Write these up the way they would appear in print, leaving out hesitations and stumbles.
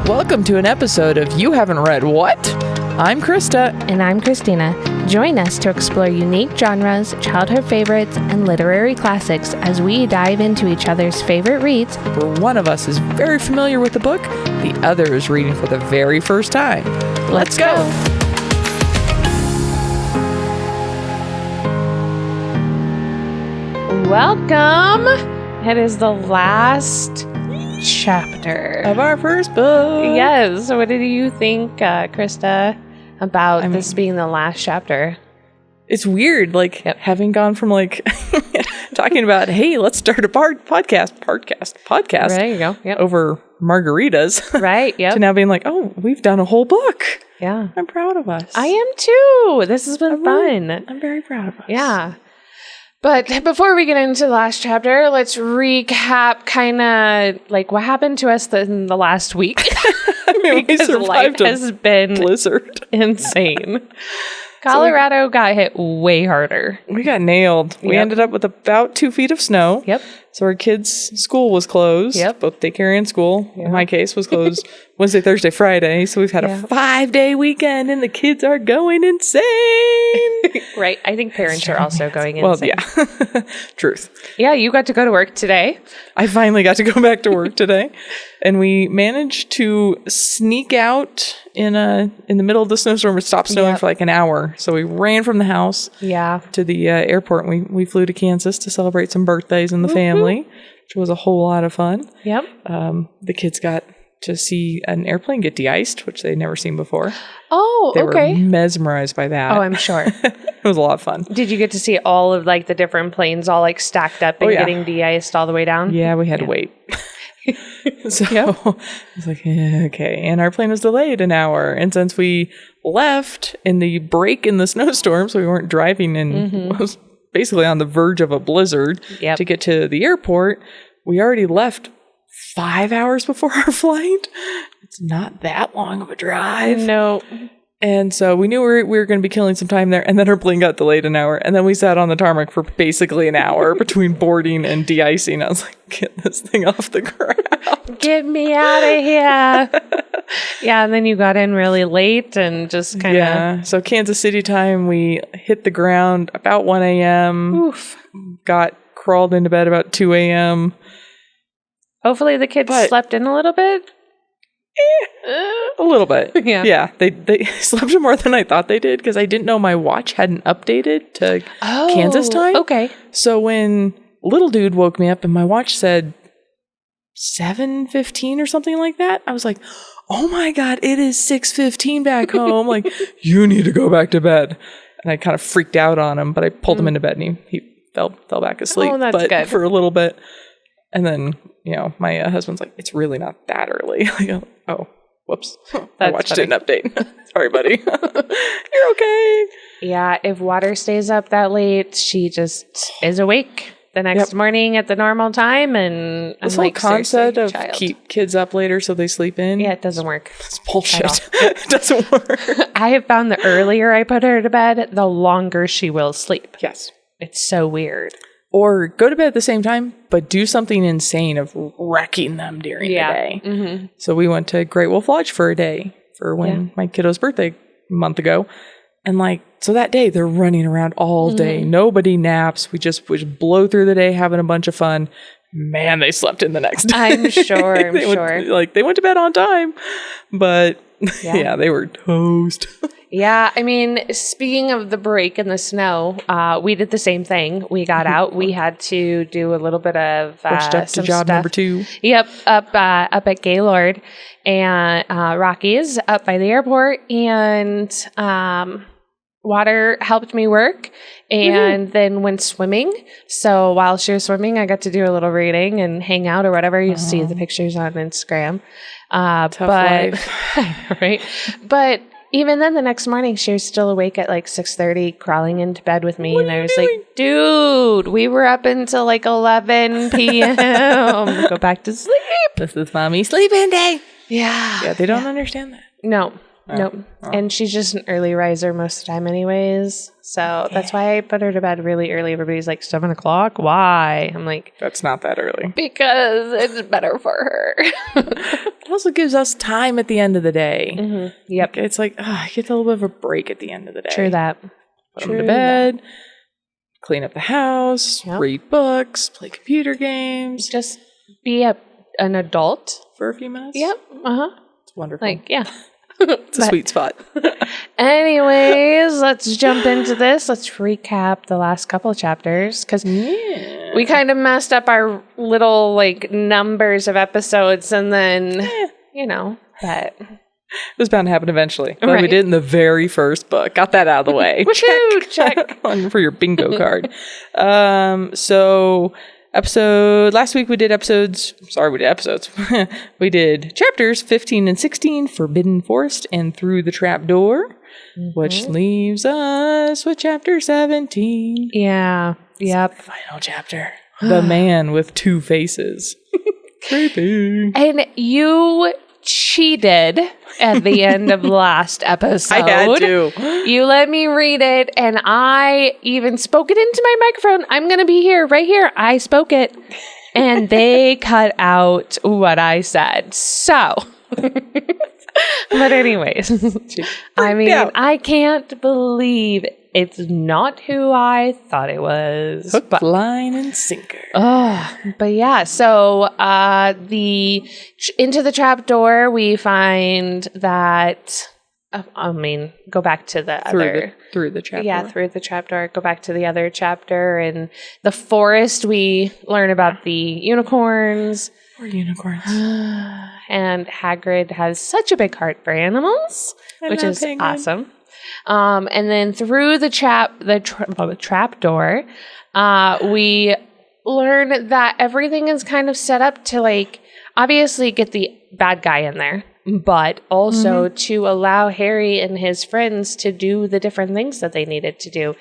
Welcome to an episode of You Haven't Read What? I'm Krista. And I'm Christina. Join us to explore unique genres, childhood favorites, and literary classics as we dive into each other's favorite reads. Where one of us is very familiar with the book, the other is reading for the very first time. Let's go! Welcome! It is the last chapter Of our first book. Yes. What did you think, Krista, about this being the last chapter? It's weird, having gone from talking about, hey, let's start a podcast. There you go. Yep. Over margaritas. Right. Yep. To now being like, oh, we've done a whole book. Yeah. I'm proud of us. I am too. This has been fun. I'm very proud of us. Yeah. But before we get into the last chapter, let's recap kind of what happened to us in the last week. We survived life has been blizzard. Insane. Colorado got hit way harder. We got nailed. We ended up with about 2 feet of snow. Yep. So our kids' school was closed. Yep. Both daycare and school, in my case, was closed Wednesday, Thursday, Friday. So we've had a 5-day weekend and the kids are going insane. Right. I think parents are also going insane. Well, yeah. Truth. Yeah, you got to go to work today. I finally got to go back to work today. And we managed to sneak out in the middle of the snowstorm. It stopped snowing for an hour. So we ran from the house to the airport. And we flew to Kansas to celebrate some birthdays in the family, which was a whole lot of fun. Yep. The kids got to see an airplane get de-iced, which they'd never seen before. Oh, they were mesmerized by that. Oh, I'm sure. It was a lot of fun. Did you get to see all of the different planes all stacked up and getting de-iced all the way down? Yeah, we had to wait. So I was like, okay. And our plane was delayed an hour. And since we left in the break in the snowstorm, so we weren't driving and was basically on the verge of a blizzard to get to the airport, we already left 5 hours before our flight. It's not that long of a drive. No. And so we knew we were going to be killing some time there. And then our plane got delayed an hour. And then we sat on the tarmac for basically an hour between boarding and de-icing. I was like, get this thing off the ground. Get me out of here. Yeah, and then you got in really late and just kind of... Yeah, so Kansas City time, we hit the ground about 1 a.m. Oof. Crawled into bed about 2 a.m. Hopefully the kids slept in a little bit. A little bit. Yeah. They slept more than I thought they did because I didn't know my watch hadn't updated to Kansas time. Okay. So when little dude woke me up and my watch said 7:15 or something like that, I was like, oh my God, it is 6:15 back home. You need to go back to bed. And I kind of freaked out on him, but I pulled him into bed and he fell back asleep. Oh, that's good. For a little bit. And then, my husband's like, it's really not that early. Oh, whoops. My watch didn't update. Sorry, buddy. You're okay. Yeah, if water stays up that late, she just is awake the next morning at the normal time. And this whole concept of keep kids up later so they sleep in. Yeah, it doesn't work. It's bullshit. It doesn't work. I have found the earlier I put her to bed, the longer she will sleep. Yes. It's so weird. Or go to bed at the same time, but do something insane of wrecking them during the day. Mm-hmm. So we went to Great Wolf Lodge for a day for when my kiddo's birthday a month ago. And so that day they're running around all day. Nobody naps. We just blow through the day having a bunch of fun. Man, they slept in the next day. I'm sure. They went to bed on time, but they were toast. Yeah, I mean, speaking of the break in the snow, we did the same thing. We got out. We had to do a little bit of pushed up to job number 2. Yep, up at Gaylord and Rockies up by the airport, and water helped me work, and then went swimming. So while she was swimming, I got to do a little reading and hang out or whatever. You see the pictures on Instagram. Tough life. Right? But even then, the next morning, she was still awake at 6:30, crawling into bed with me. And I was like, dude, we were up until 11 p.m. Go back to sleep. This is mommy sleeping day. Yeah. Yeah, they don't understand that. No. Nope. And she's just an early riser most of the time anyways. So that's why I put her to bed really early. Everybody's like, 7 o'clock? Why? I'm like... That's not that early. Because it's better for her. It also gives us time at the end of the day. Mm-hmm. Yep. It's like, you get a little bit of a break at the end of the day. True that. Put them to bed, clean up the house, read books, play computer games. Just be an adult. For a few minutes? Yep. Uh-huh. It's wonderful. Like, yeah. It's a sweet spot. Anyways, let's jump into this. Let's recap the last couple of chapters because we kind of messed up our little like numbers of episodes, and then but it was bound to happen eventually. But we did in the very first book. Got that out of the way. Check for your bingo card. So last week we did episodes. We did chapters 15 and 16, Forbidden Forest and Through the Trapdoor, which leaves us with chapter 17. Yeah. Yep. Final chapter. The Man with Two Faces. Creepy. And you cheated at the end of last episode. I had to. You let me read it, and I even spoke it into my microphone. I'm going to be here, right here. I spoke it, and they cut out what I said. So, but anyways, I mean, I can't believe it's not who I thought it was. Hook, line, and sinker. But yeah, so into the trapdoor, we find that. Go back to the through the trapdoor. Yeah, through the trapdoor. Go back to the other chapter, and the forest. We learn about the unicorns. Or unicorns. And Hagrid has such a big heart for animals, which is awesome. And then through the trapdoor, we learn that everything is kind of set up to like obviously get the bad guy in there, but also to allow Harry and his friends to do the different things that they needed to do.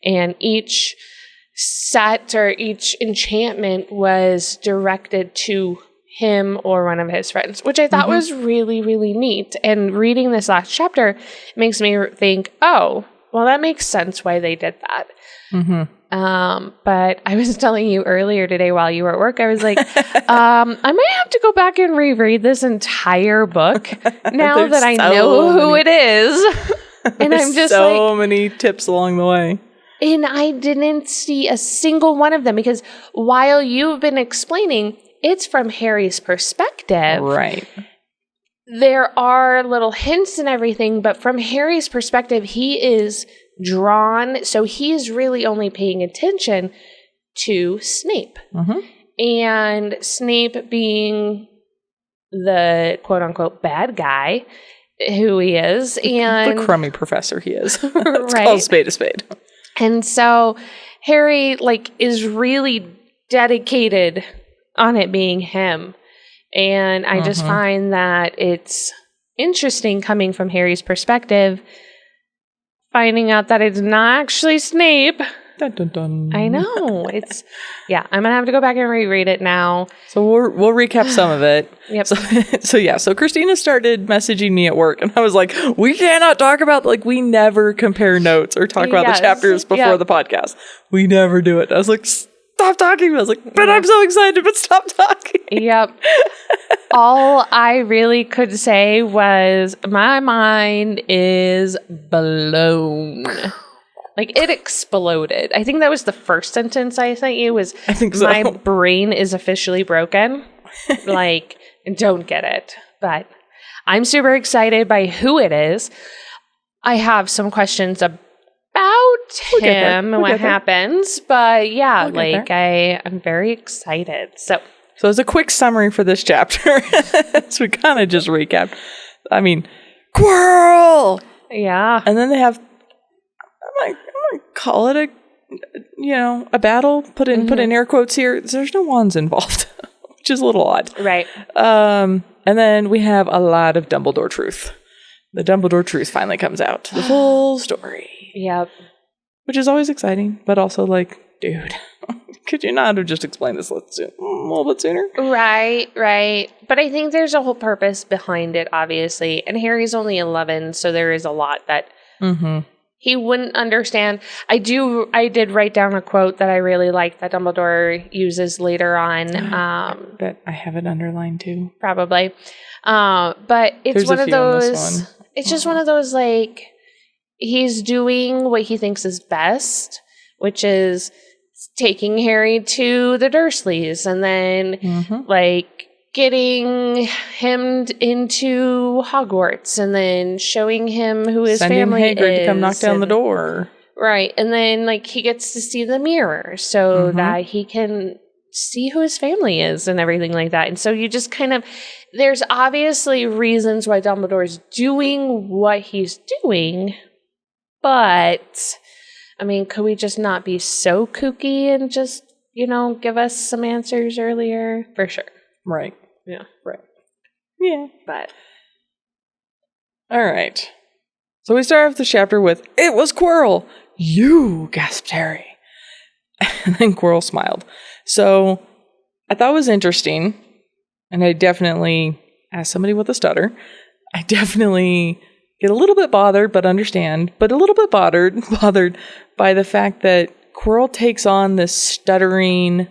And each set or each enchantment was directed to him or one of his friends, which I thought was really, really neat. And reading this last chapter makes me think, oh, well, that makes sense why they did that. But I was telling you earlier today while you were at work, I was like, I might have to go back and reread this entire book now that I know who it is. And I'm just so many tips along the way. And I didn't see a single one of them because while you've been explaining, it's from Harry's perspective. Right. There are little hints and everything, but from Harry's perspective, he is drawn. So he's really only paying attention to Snape. And Snape being the quote unquote bad guy who he is. And the crummy professor he is. Let's call a spade a spade. And so Harry is really dedicated on it being him. And I just find that it's interesting coming from Harry's perspective, finding out that it's not actually Snape. Dun, dun, dun. I know. I'm going to have to go back and reread it now. So we'll recap some of it. Yep. So Christina started messaging me at work, and I was like, we cannot talk about, we never compare notes or talk about the chapters before the podcast. We never do it. I was like, stop talking. I was like, but I'm so excited, but stop talking. Yep. All I really could say was my mind is blown. It exploded. I think that was the first sentence I sent you was, I think so. My brain is officially broken. Don't get it. But I'm super excited by who it is. I have some questions about him and what happens. But yeah, I'm very excited. So as a quick summary for this chapter, so we kind of just recapped. I mean, Quirrell! Yeah. And then they have, I'm gonna call it a battle. Put in air quotes here. There's no wands involved, which is a little odd. Right. And then we have a lot of Dumbledore truth. The Dumbledore truth finally comes out. The full story. Yep. Which is always exciting, but also dude, could you not have just explained this a little bit sooner? Right. But I think there's a whole purpose behind it, obviously. And Harry's only 11, so there is a lot that he wouldn't understand. I did write down a quote that I really like that Dumbledore uses later on. I bet I have it underlined too. Probably. But it's There's one a of few on this those. one. It's just one of those, like, he's doing what he thinks is best, which is taking Harry to the Dursleys and then, like, getting him into Hogwarts and then showing him who his family is. Hagrid to come knock down the door. Right. And then, like, he gets to see the mirror so that he can see who his family is and everything like that. And so you just kind of, there's obviously reasons why Dumbledore's doing what he's doing, but, I mean, could we just not be so kooky and just, give us some answers earlier? For sure. Right. Yeah. Right. Yeah. But. All right. So we start off the chapter with, "It was Quirrell." "You," gasped Harry. And then Quirrell smiled. So I thought it was interesting, and I definitely, as somebody with a stutter, I definitely get a little bit bothered, but understand, but a little bit bothered by the fact that Quirrell takes on this stuttering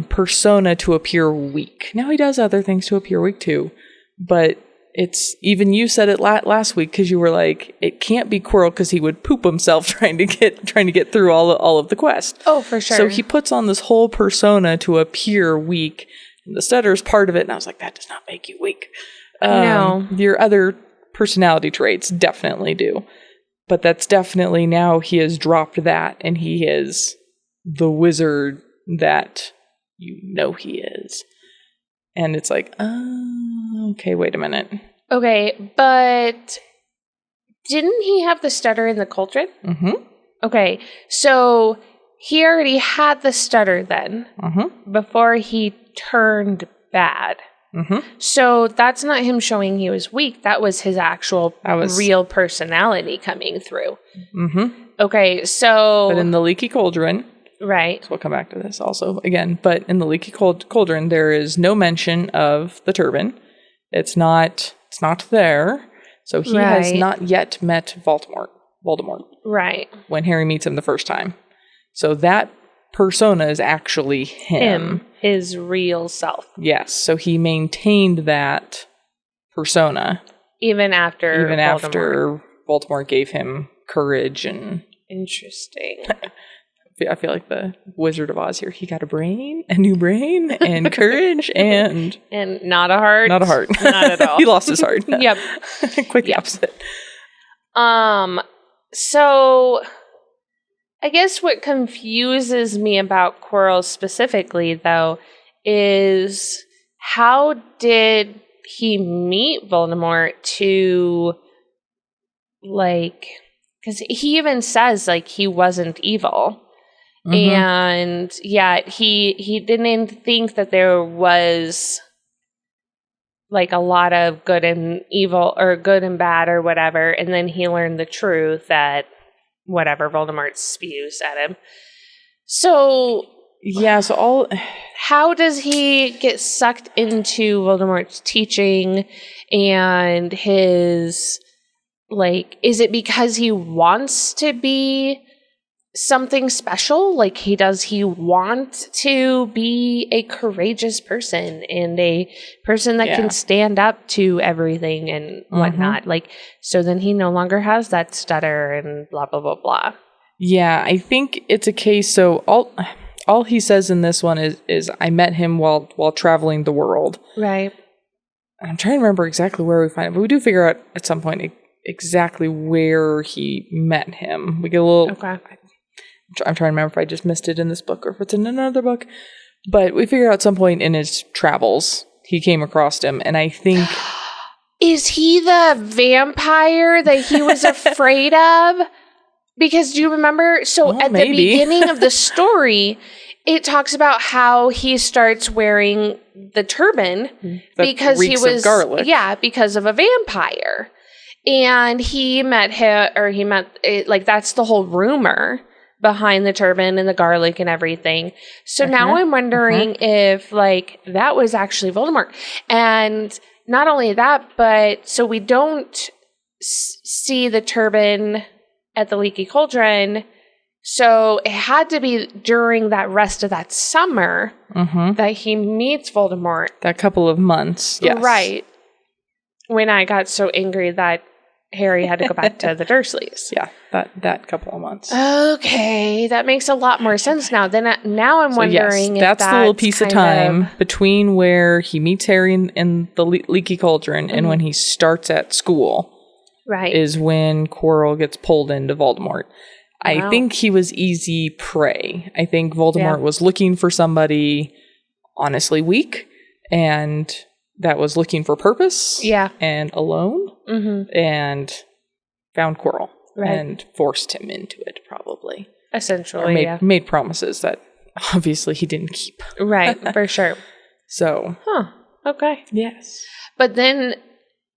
persona to appear weak. Now he does other things to appear weak too, but it's, even you said it last week because you were like, it can't be Quirrell because he would poop himself trying to get through all of the quest. Oh, for sure. So he puts on this whole persona to appear weak. And the stutter is part of it, and I was like, that does not make you weak. No. Your other personality traits definitely do. But that's definitely, now he has dropped that, and he is the wizard that he is. And it's like, okay, wait a minute. Okay, but didn't he have the stutter in the cauldron? Mm-hmm. Okay, so he already had the stutter then, before he turned bad. Mm-hmm. So that's not him showing he was weak. That was his actual real personality coming through. Mm-hmm. Okay, so... But in the leaky cauldron... Right. So we'll come back to this also again. But in the leaky cauldron, there is no mention of the turban. It's not there. So he has not yet met Voldemort. Right. When Harry meets him the first time. So that persona is actually him. His real self. Yes. So he maintained that persona. Even after Voldemort gave him courage and... Interesting. I feel like the Wizard of Oz here. He got a new brain, and courage, and... And not a heart. Not a heart. Not at all. He lost his heart. Yep. Quite the opposite. So, I guess what confuses me about Quirrell specifically, though, is how did he meet Voldemort to, like... Because he even says, like, he wasn't evil. Mm-hmm. And yet he didn't think that there was, like, a lot of good and evil, or good and bad, or whatever. And then he learned the truth that whatever Voldemort spews at him. So... Yeah, so how does he get sucked into Voldemort's teaching and his... Like, is it because he wants to be something special? Like, does he want to be a courageous person and a person that can stand up to everything and whatnot? Like, so then he no longer has that stutter and blah, blah, blah, blah. Yeah, I think it's a case. So all he says in this one is I met him while traveling the world. Right. I'm trying to remember exactly where we find it, but we do figure out at some point exactly where he met him. We get a little... Okay. I'm trying to remember if I just missed it in this book or if it's in another book. But we figure out at some point in his travels, he came across him, and I think... Is he the vampire that he was afraid of? Because do you remember? So at the beginning of the story, it talks about how he starts wearing the turban because he was... garlic. Yeah, because of a vampire. And he met, like, that's the whole rumor, behind the turban and the garlic and everything. So now I'm wondering if like that was actually Voldemort. And not only that, but so we don't see the turban at the Leaky Cauldron. So it had to be during that rest of that summer that he meets Voldemort. That couple of months. Yes. Right. When I got so angry that Harry had to go back to the Dursleys. Yeah, that couple of months. Okay, that makes a lot more sense now. Then now I'm wondering if that's the little piece of time between where he meets Harry in the Leaky Cauldron and when he starts at school. Right. Is when Quirrell gets pulled into Voldemort. I think he was easy prey. I think Voldemort was looking for somebody honestly weak and that was looking for purpose and alone and found Quirrell and forced him into it probably. Essentially, or made promises that obviously he didn't keep. Right, for sure. So. Okay. Yes. But then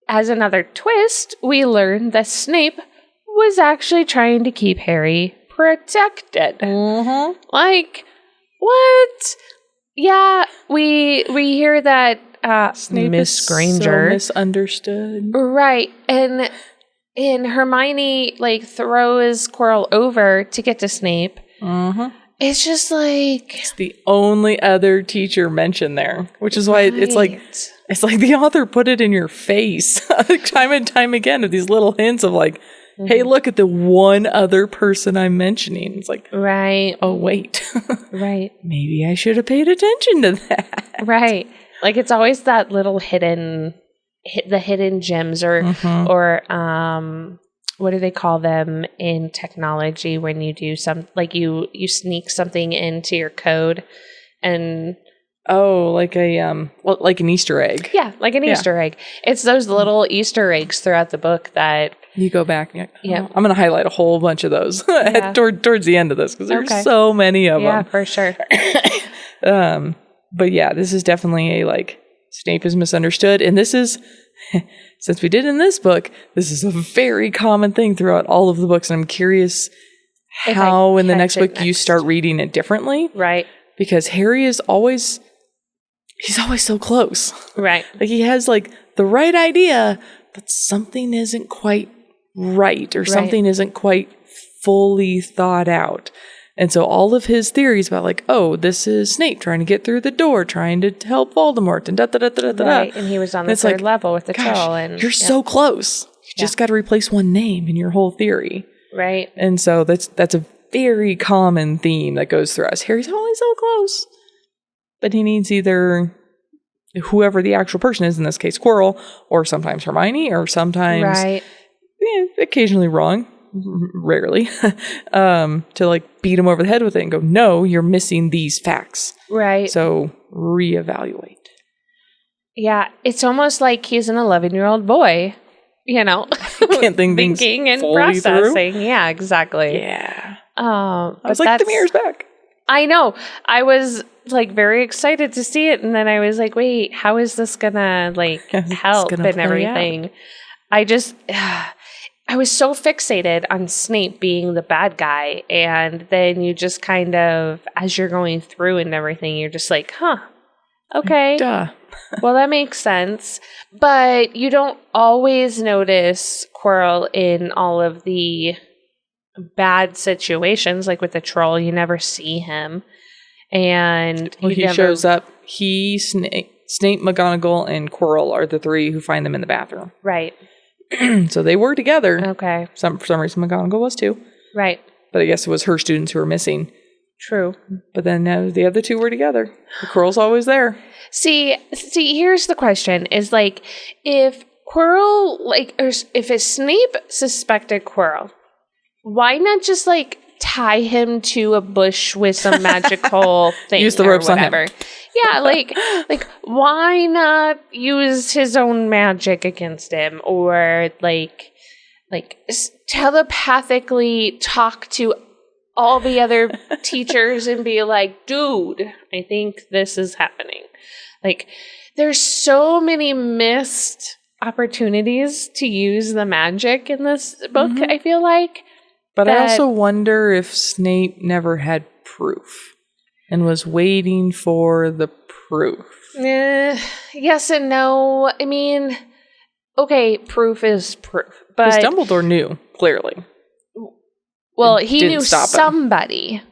as another twist, we learn that Snape was actually trying to keep Harry protected. Like, what? Yeah, we hear that Snape Miss Granger so misunderstood. Right. And Hermione like throws Quirrell over to get to Snape. It's just like it's the only other teacher mentioned there, which is why it's like the author put it in your face time and time again of these little hints of like, hey, look at the one other person I'm mentioning. It's like, right. Oh, wait. Right. Maybe I should have paid attention to that. Right. Like it's always that little hidden gems or what do they call them in technology when you do like you sneak something into your code and like like an Easter egg. Yeah, like an Easter egg. It's those little Easter eggs throughout the book that you go back and you're like, I'm going to highlight a whole bunch of those towards the end of this because there's so many of them. Yeah, for sure. But yeah, this is definitely a like Snape is misunderstood, and this is since we did in this book, this is a very common thing throughout all of the books, and I'm curious how in the next book you start reading it differently, right? Because Harry is always so close, right? Like he has like the right idea, but something isn't quite right, or something isn't quite fully thought out. And so all of his theories about like, oh, this is Snape trying to get through the door, trying to help Voldemort, and Right, and he was on the third level with the troll. And you're so close. You just got to replace one name in your whole theory. Right. And so that's a very common theme that goes through us. Harry's always so close. But he needs either whoever the actual person is, in this case Quirrell, or sometimes Hermione, or sometimes occasionally Ron. Rarely, to like beat him over the head with it and go, no, you're missing these facts. Right. So reevaluate. Yeah. It's almost like he's an 11-year-old boy, Can't thinking and processing. Through. Yeah, exactly. Yeah. I was like, the mirror's back. I know. I was like very excited to see it. And then I was like, wait, how is this gonna like help and everything? Out. I was so fixated on Snape being the bad guy, and then you just kind of, as you're going through and everything, you're just like, okay, duh. Well, that makes sense. But you don't always notice Quirrell in all of the bad situations, like with the troll. You never see him, and he shows up. Snape, McGonagall, and Quirrell are the three who find them in the bathroom. Right. So they were together. Okay. For some reason, McGonagall was too. Right. But I guess it was her students who were missing. True. But then the other two were together. The Quirrell's always there. See, here's the question: is like if Quirrell, or if Snape suspected Quirrell, why not just like tie him to a bush with some magical thing? Use the ropes on him. Yeah, like why not use his own magic against him, or like telepathically talk to all the other teachers and be like, dude, I think this is happening. Like, there's so many missed opportunities to use the magic in this book, I feel like. But I also wonder if Snape never had proof and was waiting for the proof. Yes and no. I mean, okay, proof is proof. But Because Dumbledore knew, clearly. Well, he knew somebody.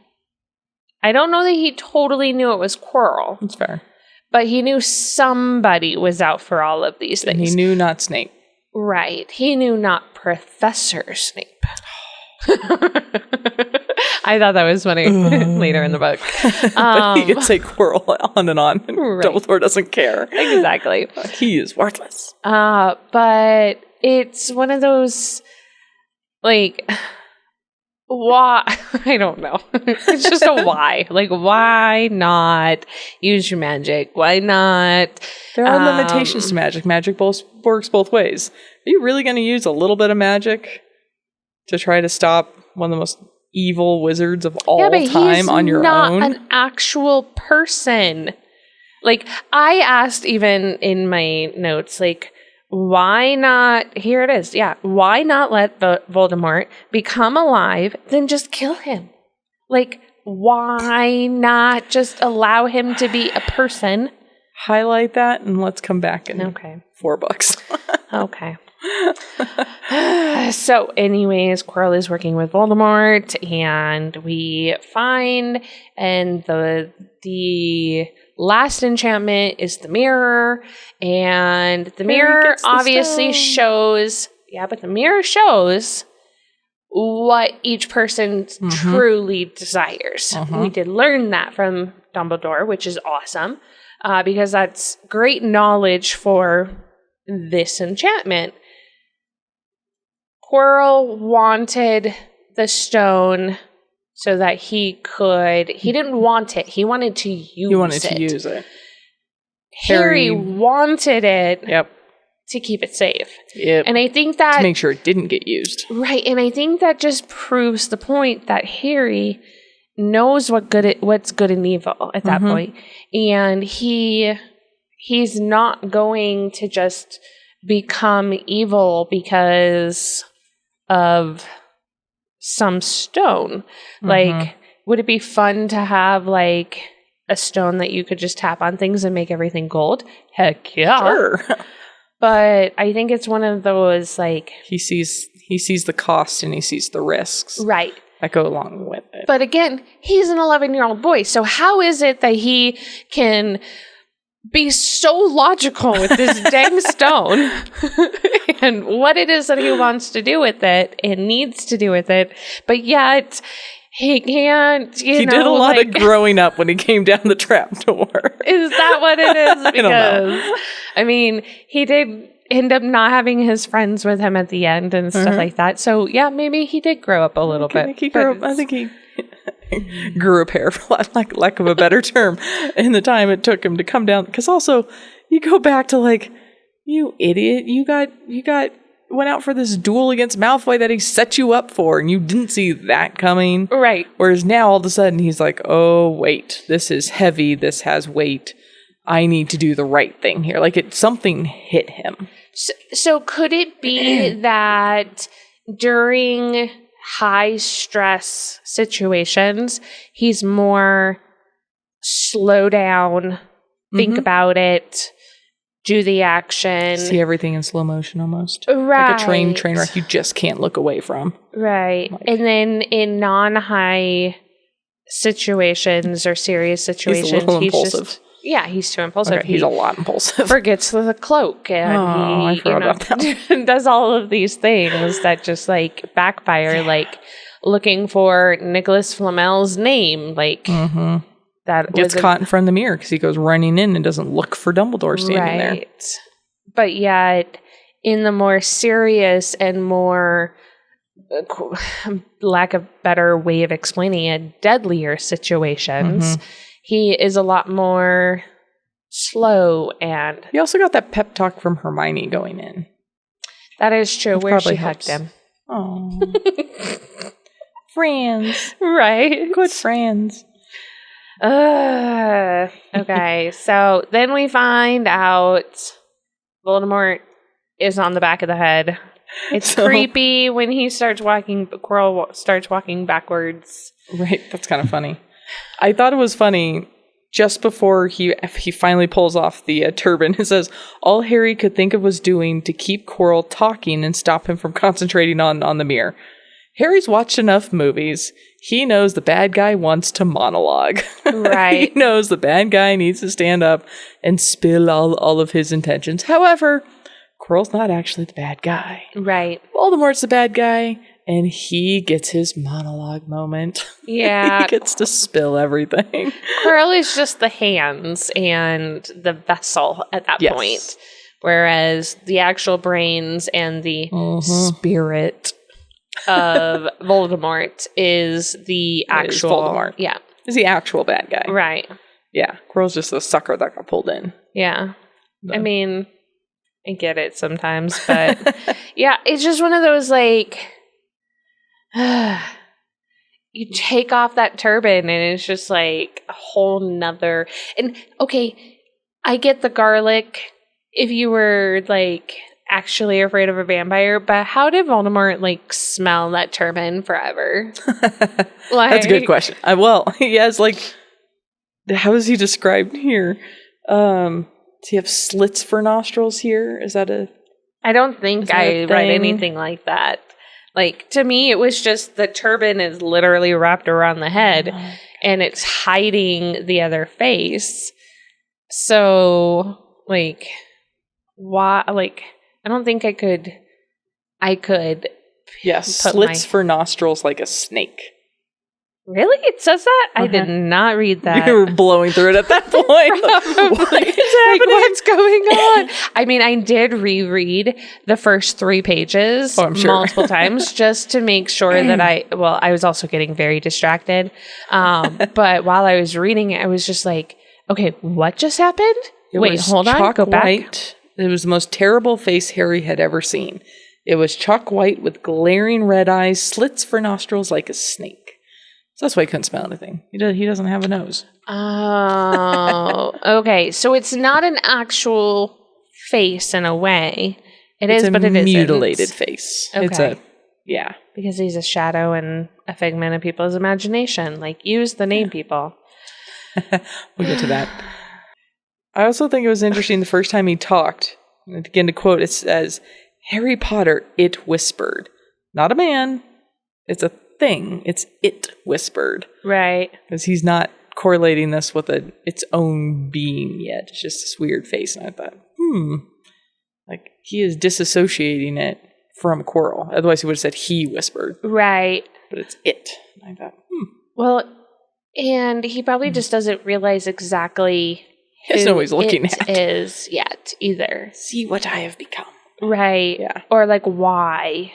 I don't know that he totally knew it was Quirrell. That's fair. But he knew somebody was out for all of these things. And he knew not Snape. Right. He knew not Professor Snape. I thought that was funny later in the book. But he could say Quirrell on and on. And right. Dumbledore doesn't care. Exactly. He is worthless. But it's one of those, like, why? I don't know. It's just a why. Like, why not use your magic? Why not? There are limitations to magic. Magic works both ways. Are you really going to use a little bit of magic to try to stop one of the most evil wizards of all time on your own? He's not an actual person. Like, I asked even in my notes, like, why not, here it is, why not let Voldemort become alive, then just kill him? Like, why not just allow him to be a person? Highlight that and let's come back in 4 books. Okay. So anyways, Quirrell is working with Voldemort, and we find, and the last enchantment is the mirror, and the mirror obviously shows, but the mirror shows what each person truly desires. We did learn that from Dumbledore, which is awesome, because that's great knowledge for this enchantment. Quirrell wanted the stone so that he didn't want it. He wanted to use it. Harry wanted it to keep it safe. Yep. And I think that... to make sure it didn't get used. Right. And I think that just proves the point that Harry knows what's good and evil at that point. And he's not going to just become evil because of some stone. Like, would it be fun to have, like, a stone that you could just tap on things and make everything gold? Heck yeah. Sure. But I think it's one of those, like... He sees the cost and he sees the risks. Right. That go along with it. But again, he's an 11-year-old boy, so how is it that he can be so logical with this dang stone and what it is that he wants to do with it and needs to do with it, but yet he can't, he did a lot of growing up when he came down the trapdoor. Is that what it is? Because, I mean, he did end up not having his friends with him at the end and stuff like that. So, yeah, maybe he did grow up a little bit. I think he grew a pair, for lack of a better term, in the time it took him to come down. Because also, you go back to, like, you idiot, you went out for this duel against Malfoy that he set you up for, and you didn't see that coming. Right. Whereas now, all of a sudden, he's like, oh, wait, this is heavy, this has weight. I need to do the right thing here. Like, something hit him. So could it be that during high stress situations, he's more slow down, think about it, do the action. See everything in slow motion almost. Right. Like a train wreck you just can't look away from. Right. And then in non-high situations or serious situations, he's a little impulsive. He's too impulsive. Okay, he's a lot impulsive. Forgets the cloak, and I forgot about that. Does all of these things that just like backfire, like looking for Nicholas Flamel's name, like that gets caught in front of the mirror because he goes running in and doesn't look for Dumbledore standing there. But yet, in the more serious and more, lack of better way of explaining it, deadlier situations. He is a lot more slow, and... He also got that pep talk from Hermione going in. That is true, where she hugged him. Oh. Friends. Right. Good friends. Okay, so then we find out Voldemort is on the back of the head It's creepy when Quirrell starts walking backwards. Right, that's kind of funny. I thought it was funny just before he finally pulls off the turban. It says, all Harry could think of was doing to keep Quirrell talking and stop him from concentrating on the mirror. Harry's watched enough movies. He knows the bad guy wants to monologue. Right. He knows the bad guy needs to stand up and spill all of his intentions. However, Quirrell's not actually the bad guy. Right. Voldemort's the bad guy, and he gets his monologue moment. Yeah. He gets to spill everything. Quirrell is just the hands and the vessel at that point. Whereas the actual brains and the spirit of Voldemort is the actual Voldemort. Yeah. Is the actual bad guy. Right. Yeah. Quirrell's just a sucker that got pulled in. Yeah. I mean, I get it sometimes, but yeah, it's just one of those like you take off that turban and it's just like a whole nother. And okay, I get the garlic if you were like actually afraid of a vampire, but how did Voldemort like smell that turban forever? That's a good question. Well, he has like, how is he described here? Does he have slits for nostrils here? Is that a? I don't think I read anything like that. Like, to me, it was just the turban is literally wrapped around the head and it's hiding the other face. So, like, why? Like, I don't think I could. Yes, slits for nostrils like a snake. Really? It says that? I did not read that. You were blowing through it at that point. What is happening? What's going on? I mean, I did reread the first 3 pages multiple times just to make sure that I was also getting very distracted. But while I was reading it, I was just like, okay, what just happened? Wait, hold on. Go back. White. It was the most terrible face Harry had ever seen. It was chalk white with glaring red eyes, slits for nostrils like a snake. So that's why he couldn't smell anything. He doesn't have a nose. Oh, okay. So it's not an actual face in a way. It's but it isn't. It's a mutilated face. Okay. Yeah. Because he's a shadow and a figment of people's imagination. Like, use the name people. We'll get to that. I also think it was interesting the first time he talked. And again, to quote, it says, Harry Potter, it whispered. Not a man. It's a thing. It's it whispered. Right. Because he's not correlating this with its own being yet. It's just this weird face. And I thought, like he is disassociating it from Quirrell. Otherwise he would have said he whispered. Right. But it's it. And I thought, Well, and he probably just doesn't realize exactly he doesn't know what he's looking at. Is yet either. See what I have become. Right. Yeah. Or like why?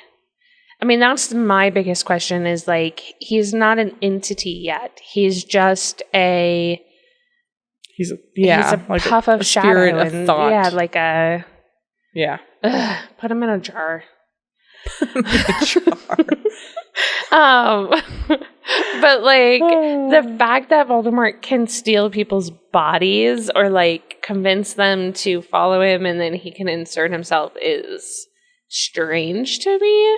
I mean, that's my biggest question is like, he's not an entity yet. He's just he's a like puff of shadow. Spirit of thought. Yeah, like a... Yeah. Put him in a jar. Put him in a jar. But like, the fact that Voldemort can steal people's bodies or like convince them to follow him and then he can insert himself is strange to me.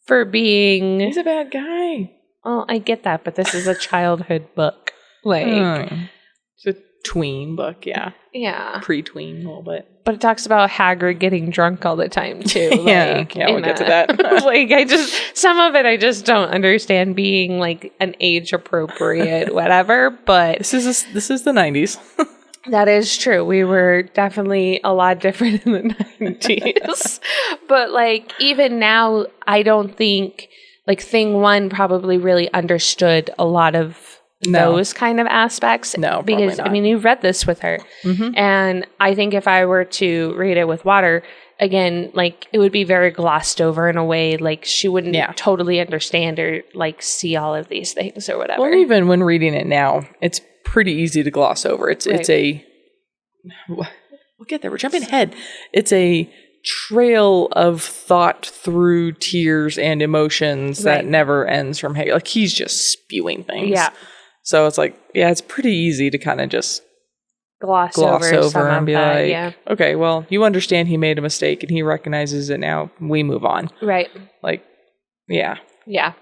For being... He's a bad guy. Well, I get that, but this is a childhood book. Like... It's a tween book, yeah. Yeah. Pre-tween a little bit. But it talks about Hagrid getting drunk all the time, too. Yeah, we'll get to that. Like, some of it I just don't understand being, like, an age-appropriate whatever, but... This is the 90s. That is true. We were definitely a lot different in the 90s. But, like, even now, I don't think, like, Thing 1 probably really understood a lot of those kind of aspects. No, because, not. I mean, you read this with her. Mm-hmm. And I think if I were to read it with Water, again, like, it would be very glossed over in a way, like, she wouldn't totally understand or, like, see all of these things or whatever. Well, even when reading it now, it's pretty easy to gloss over. It's we'll get there. We're jumping ahead. It's a trail of thought through tears and emotions that never ends from Harry. Like he's just spewing things. Yeah. So it's like, it's pretty easy to kind of just gloss over some and of be that. like, Yeah. okay, well, you understand he made a mistake and he recognizes it now. We move on. Right. Like, yeah. Yeah.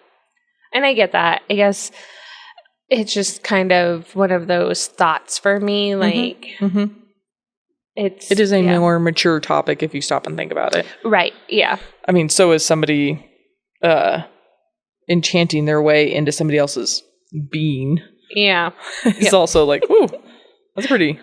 And I get that. I guess it's just kind of one of those thoughts for me. Like, it is a more mature topic if you stop and think about it. Right. Yeah. I mean, so is somebody enchanting their way into somebody else's being. Yeah. It's also like, ooh, that's a pretty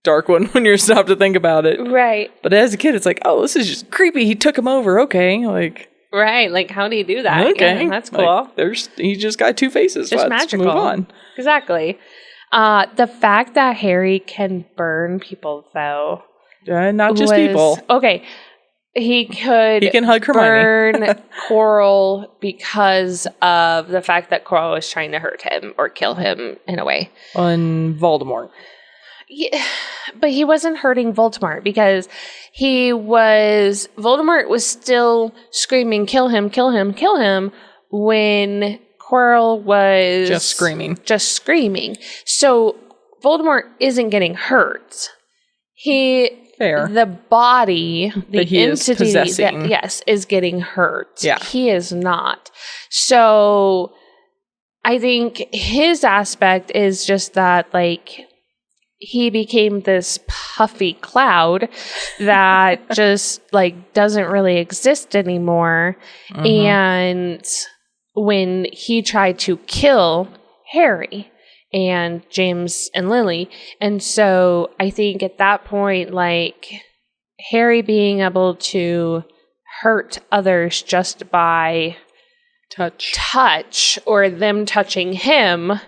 dark one when you're stopped to think about it. Right. But as a kid, it's like, oh, this is just creepy. He took him over. Okay. Like, right. Like, how do you do that? Okay. Yeah, that's cool. Like, he just got two faces. Just Let's magical. move on. Exactly. The fact that Harry can burn people, though. Not just people. Okay. He can hug Hermione. burn Quirrell because of the fact that Quirrell was trying to hurt him or kill him in a way. On Voldemort. Yeah, but he wasn't hurting Voldemort because Voldemort was still screaming, kill him, kill him, kill him, when Quirrell was just screaming. So Voldemort isn't getting hurt. Fair. The body, the he entity is possessing. that, is getting hurt. Yeah. He is not. So I think his aspect is just that, like, he became this puffy cloud that just, like, doesn't really exist anymore. And when he tried to kill Harry and James and Lily. And so I think at that point, like, Harry being able to hurt others just by touch or them touching him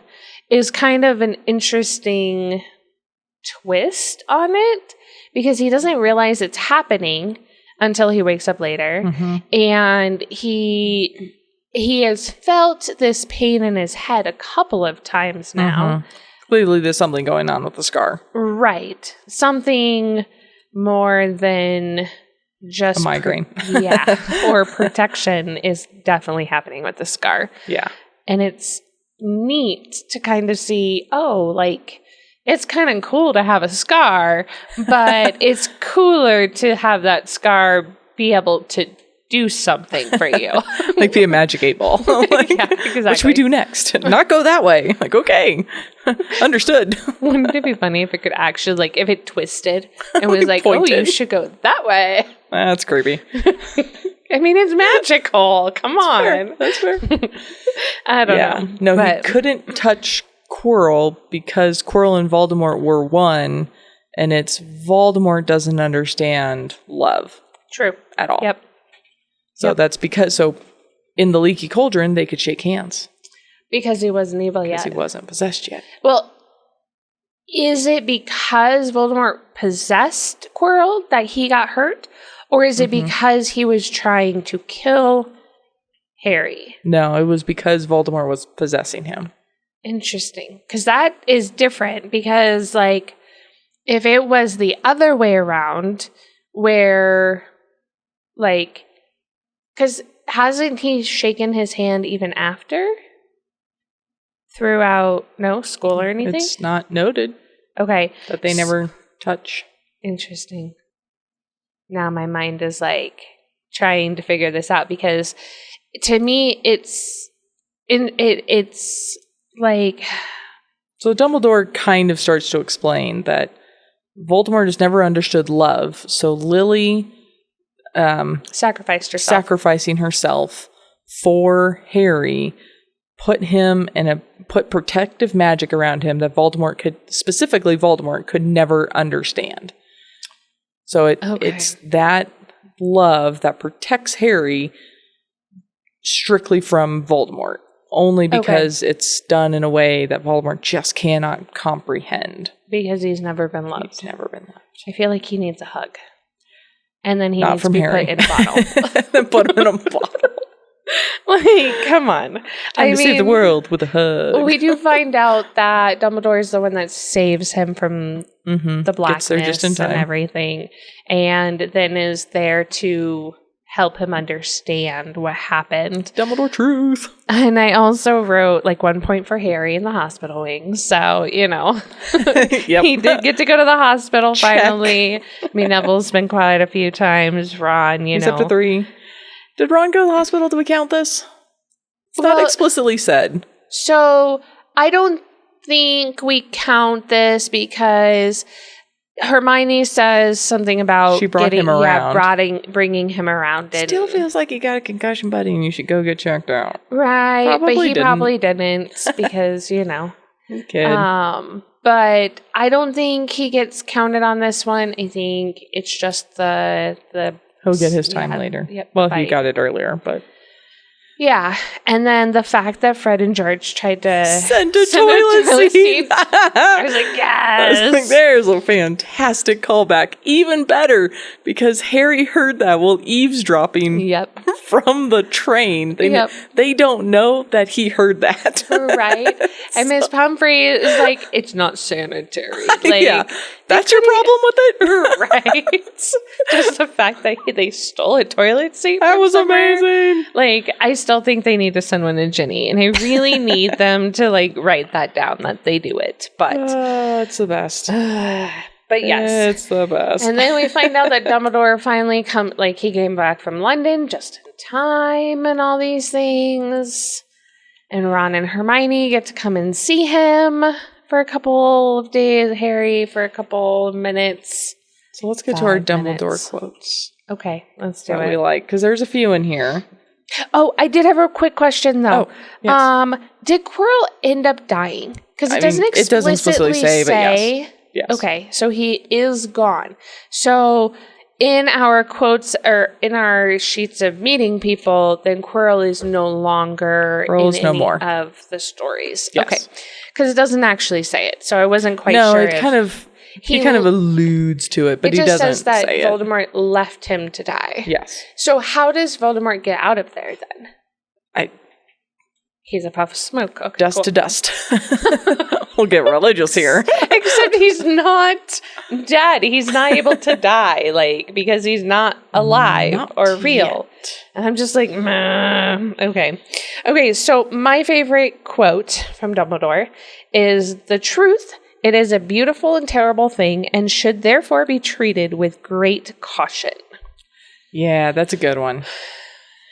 is kind of an interesting twist on it, because he doesn't realize it's happening until he wakes up later. And he has felt this pain in his head a couple of times now. Clearly there's something going on with the scar. Right. Something more than just a migraine. Or protection is definitely happening with the scar. Yeah. And it's neat to kind of see, oh, like, it's kind of cool to have a scar, but it's cooler to have that scar be able to do something for you. Like be a magic 8-ball. Like, yeah, exactly. What should we do next? Not go that way. Like, okay. Understood. Wouldn't it be funny if it could actually, like, if it twisted and was like, pointed. Oh, you should go that way. That's creepy. I mean, it's magical. Come on. That's fair. I don't know. No, but he couldn't touch Quirrell because Quirrell and Voldemort were one, and it's Voldemort doesn't understand love. True. At all. Yep. So that's because, in the Leaky Cauldron, they could shake hands. Because he wasn't evil yet. Because he wasn't possessed yet. Well, is it because Voldemort possessed Quirrell that he got hurt? Or is it because he was trying to kill Harry? No, it was because Voldemort was possessing him. Interesting. Because that is different. Because, like, if it was the other way around, where, like, because hasn't he shaken his hand even after? Throughout, school or anything? It's not noted. Okay. That they never touch. Interesting. Now my mind is, like, trying to figure this out, because to me it's like... So Dumbledore kind of starts to explain that Voldemort has never understood love, so Lily... sacrificing herself for Harry, put protective magic around him that Voldemort could never understand. So it's that love that protects Harry strictly from Voldemort, only because it's done in a way that Voldemort just cannot comprehend. Because he's never been loved. He's never been loved. I feel like he needs a hug. And then he Not needs from to be Harry. put in a bottle. Then put him in a bottle. Like, come on. Time to save the world with a hug. We do find out that Dumbledore is the one that saves him from the blackness just in time. and everything. And then is there to help him understand what happened. Dumbledore truth. And I also wrote like 1 point for Harry in the hospital wing. So, you know, he did get to go to the hospital finally. I mean, Neville's been quite a few times. Ron, He's up to 3. Did Ron go to the hospital? Do we count this? It's not explicitly said. So I don't think we count this because Hermione says something about she brought him around. Yeah, bringing him around. Still feels like you got a concussion, buddy, and you should go get checked out. Right, but he probably didn't because, you know. Kid. But I don't think he gets counted on this one. I think it's just the he'll get his time later. Yep, well, he got it earlier, but yeah. And then the fact that Fred and George tried to send a toilet seat. I was like, yes. I was like, there's a fantastic callback. Even better, because Harry heard that while eavesdropping from the train. They don't know that he heard that. Right. And Miss Pumphrey is like, it's not sanitary. Like, yeah. That's your problem with it? Right. Just the fact that they stole a toilet seat. That was amazing. Like, I still think they need to send one to Ginny. And I really need them to, like, write that down that they do it. But it's the best. But yes. It's the best. And then we find out that Dumbledore finally he came back from London just in time and all these things. And Ron and Hermione get to come and see him for a couple of days, Harry for a couple of minutes. So let's get to our Dumbledore quotes. Okay, let's do it. That we like, because there's a few in here. Oh, I did have a quick question, though. Oh, yes. Did Quirrell end up dying? Because it doesn't explicitly say. But yes. Okay, so he is gone. So in our quotes or in our sheets of meeting people, then Quirrell is no longer in any of the stories. Yes. Okay, because it doesn't actually say it, so I wasn't quite sure. No, it kind of alludes to it, but he doesn't say it. It just says that Voldemort left him to die. Yes. So how does Voldemort get out of there then? He's a puff of smoke. Okay, dust to dust. We'll get religious here. Except he's not dead. He's not able to die, like, because he's not alive or real. Yet. And I'm just like, meh. Okay. Okay, so my favorite quote from Dumbledore is, "The truth, it is a beautiful and terrible thing and should therefore be treated with great caution." Yeah, that's a good one.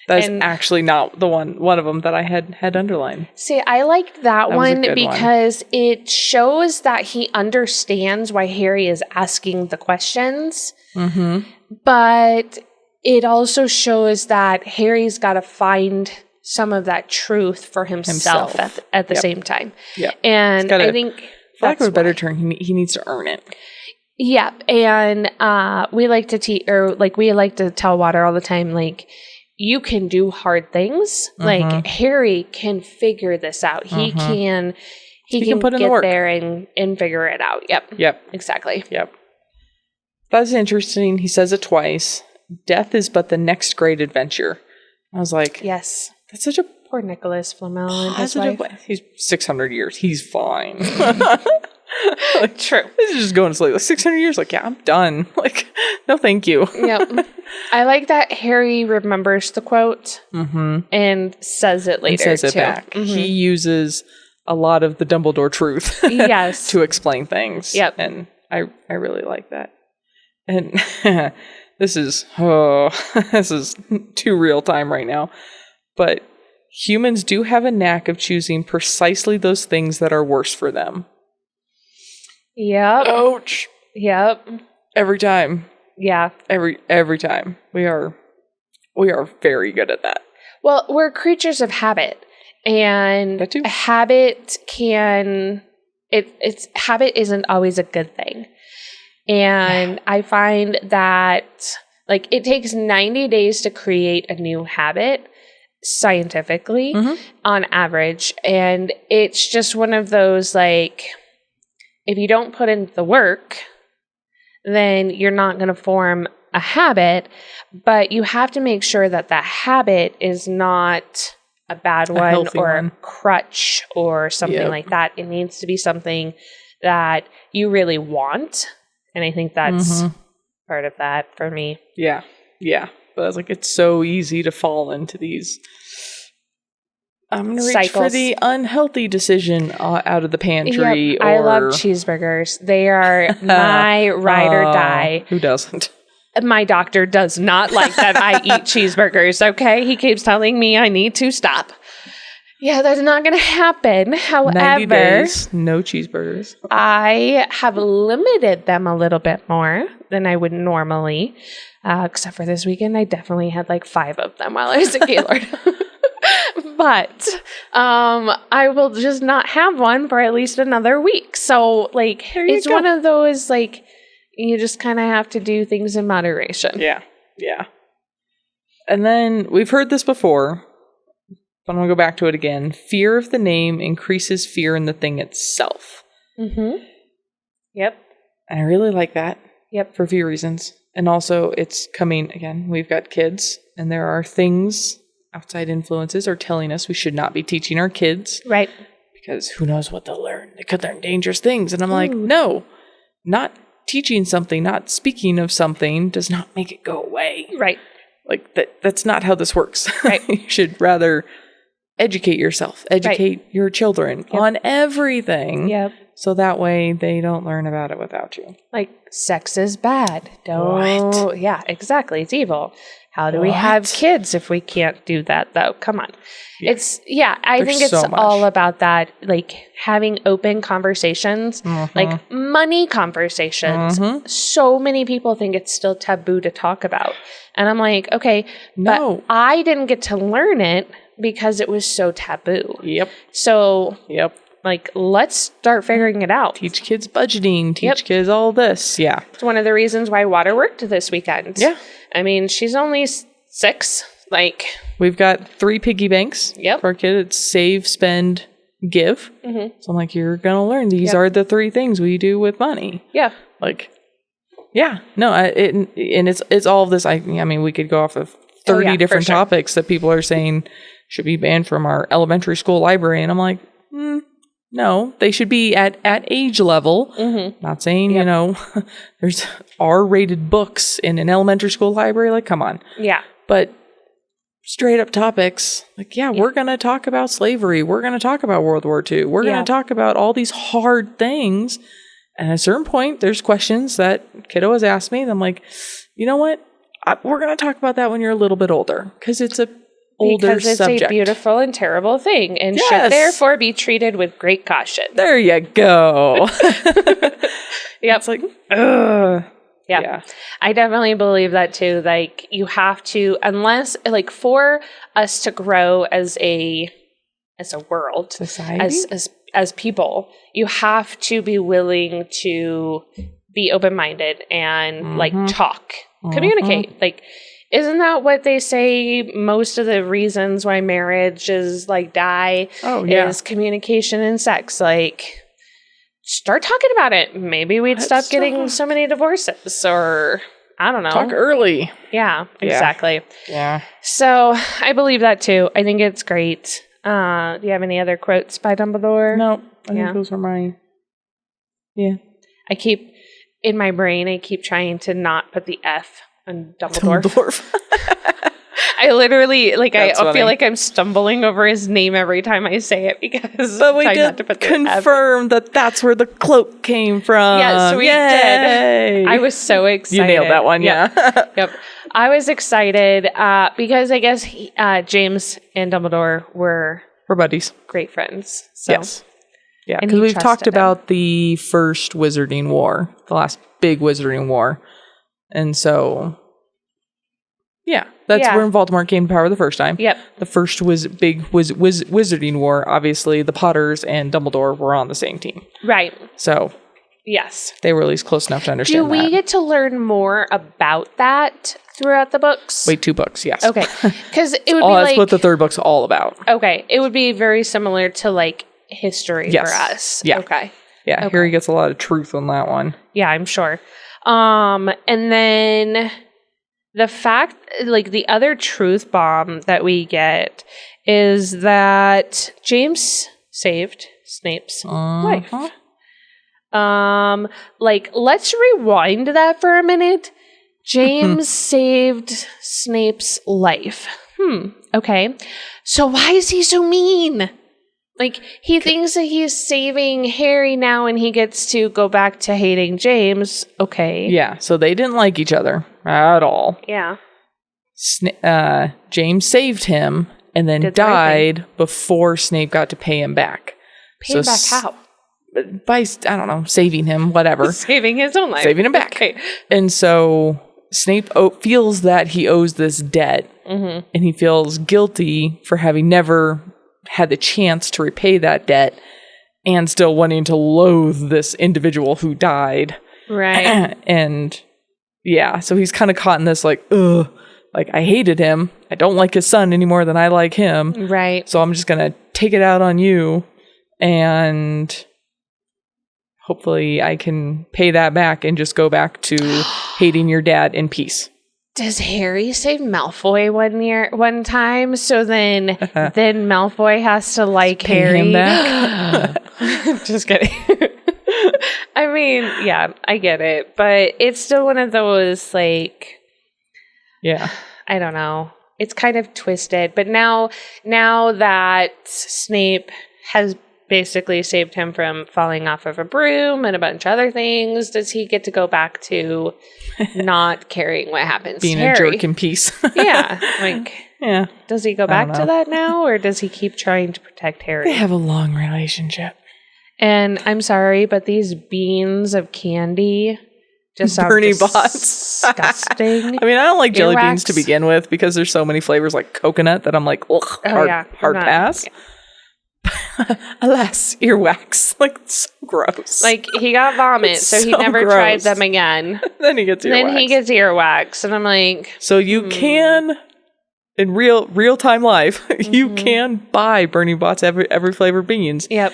That's actually not one of them that I had underlined. See, I liked that one because it shows that he understands why Harry is asking the questions. Mm-hmm. But it also shows that Harry's got to find some of that truth for himself. At the same time. Yeah. And I think, for lack of a better term, he needs to earn it. Yeah. And we like to tell Water all the time, like, you can do hard things. Mm-hmm. Like, Harry can figure this out. He can put in the work there and figure it out. Yep. Exactly. Yep. That's interesting. He says it twice. Death is but the next great adventure. I was like, yes. That's such a poor Nicholas Flamel and his wife. He's 600 years. He's fine. Like, true. This is just going slowly. Like 600 years. Like, yeah, I'm done. Like, no, thank you. Yep. I like that Harry remembers the quote and says it later. And says it back. Mm-hmm. He uses a lot of the Dumbledore truth. Yes. To explain things. Yep. And I really like that. And this is too real time right now. But humans do have a knack of choosing precisely those things that are worse for them. Yep. Ouch. Yep. Every time. Yeah. Every time. We are very good at that. Well, we're creatures of habit. And that too. Habit isn't always a good thing. And I find that, like, it takes 90 days to create a new habit scientifically on average. And it's just one of those, like, if you don't put in the work, then you're not going to form a habit, but you have to make sure that that habit is not a bad one or a crutch or something like that. It needs to be something that you really want. And I think that's part of that for me. Yeah. Yeah. But I was like, it's so easy to fall into these. I'm going to reach Cycles. for the unhealthy decision out of the pantry. Yep, I love cheeseburgers. They are my ride or die. Who doesn't? My doctor does not like that I eat cheeseburgers, okay? He keeps telling me I need to stop. Yeah, that's not going to happen. 90 However, days, no cheeseburgers. I have limited them a little bit more than I would normally. Except for this weekend, I definitely had like 5 of them while I was at Gaylord. But I will just not have one for at least another week. So, like, it's one of those, like, you just kind of have to do things in moderation. Yeah. And then we've heard this before, but I'm going to go back to it again. Fear of the name increases fear in the thing itself. Mm-hmm. Yep. And I really like that. Yep. For a few reasons. And also, it's coming, again, we've got kids, and there are things, outside influences are telling us we should not be teaching our kids. Right. Because who knows what they'll learn. They could learn dangerous things. And I'm like, no, not teaching something, not speaking of something does not make it go away. Right. Like, that's not how this works. Right. You should rather educate yourself, educate your children on everything. Yep. So that way they don't learn about it without you. Like, sex is bad. Don't. What? Yeah, exactly. It's evil. How do we have kids if we can't do that, though? Come on. Yeah. I think it's all about that, like, having open conversations, like money conversations. So many people think it's still taboo to talk about. And I'm like, okay, but I didn't get to learn it because it was so taboo. Yep. So, like, let's start figuring it out. Teach kids budgeting, teach kids all this. Yeah. It's one of the reasons why Water worked this weekend. Yeah. I mean, she's only 6. Like, we've got 3 piggy banks for our kid. It's save, spend, give. So I'm like, you're going to learn. These are the 3 things we do with money. Yeah. Like, no, and it's all of this. I mean, we could go off of 30 different topics that people are saying should be banned from our elementary school library. And I'm like, no, they should be at age level. Not saying, you know, there's R-rated books in an elementary school library. Like, come on. Yeah. But straight up topics, like, we're going to talk about slavery. We're going to talk about World War II. We're going to talk about all these hard things. And at a certain point, there's questions that kiddo has asked me. And I'm like, you know what? We're going to talk about that when you're a little bit older. Because it's a subject. A beautiful and terrible thing and should therefore be treated with great caution. There you go. It's like, ugh. Yeah. I definitely believe that too. Like, you have to, unless, like, for us to grow as a world, society, as people, you have to be willing to be open-minded and like talk, communicate. Like, isn't that what they say? Most of the reasons why marriages like die is communication and sex. Like, start talking about it. Maybe we'd stop getting so many divorces, or I don't know. Talk early. Yeah, exactly. Yeah. So I believe that too. I think it's great. Do you have any other quotes by Dumbledore? No, I think those are mine. Yeah. I keep in my brain. I keep trying to not put the F. And Dumbledore. I literally, like, I feel like I'm stumbling over his name every time I say it because but we did confirm that that's where the cloak came from. Yes, we did. I was so excited. You nailed that one, Yep. I was excited because I guess James and Dumbledore were buddies. Great friends. So. Yes. Yeah, because we've talked about the first Wizarding War, the last big Wizarding War. And so, that's where Voldemort came to power the first time. Yep. The first Wizarding War, obviously, the Potters and Dumbledore were on the same team. Right. So, yes. They were at least close enough to understand that. Do we get to learn more about that throughout the books? Wait, 2 books, yes. Okay. Because it would be that's what the 3rd book's all about. Okay. It would be very similar to, like, history for us. Yeah. Okay. Yeah, here he gets a lot of truth on that one. Yeah, I'm sure. And then the fact, like, the other truth bomb that we get is that James saved Snape's life. Like, let's rewind that for a minute. James saved Snape's life. Okay. So why is he so mean? Like, he thinks that he's saving Harry now and he gets to go back to hating James. Okay. Yeah, so they didn't like each other at all. Yeah. James saved him and then died before Snape got to pay him back. Pay him back how? By, I don't know, saving him, whatever. Saving his own life. Saving him back. Okay. And so Snape feels that he owes this debt. And he feels guilty for having never had the chance to repay that debt and still wanting to loathe this individual who died. Right. And yeah, so he's kind of caught in this like, ugh, like I hated him. I don't like his son any more than I like him. Right. So I'm just going to take it out on you and hopefully I can pay that back and just go back to hating your dad in peace. Does Harry save Malfoy one time? So then Malfoy has to like pay Harry. Him back? Just kidding. I mean, yeah, I get it, but it's still one of those like, yeah, I don't know. It's kind of twisted, but now that Snape has basically saved him from falling off of a broom and a bunch of other things, does he get to go back to not caring what happens being to Harry? A jerk in peace? Yeah, like, yeah. Does he go back to that now, or does he keep trying to protect Harry? They have a long relationship. And I'm sorry, but these beans of candy just sound Bernie disgusting. I mean, I don't like jelly Earwax. beans to begin with because there's so many flavors like coconut that I'm like, ugh, hard pass. Yeah. Alas, earwax. Like, it's so gross. Like, he got vomit, It's so he so never gross. tried them again. Then he gets earwax. And I'm like... So you can, in real time life, you can buy Bernie Bott's every flavor beans. Yep.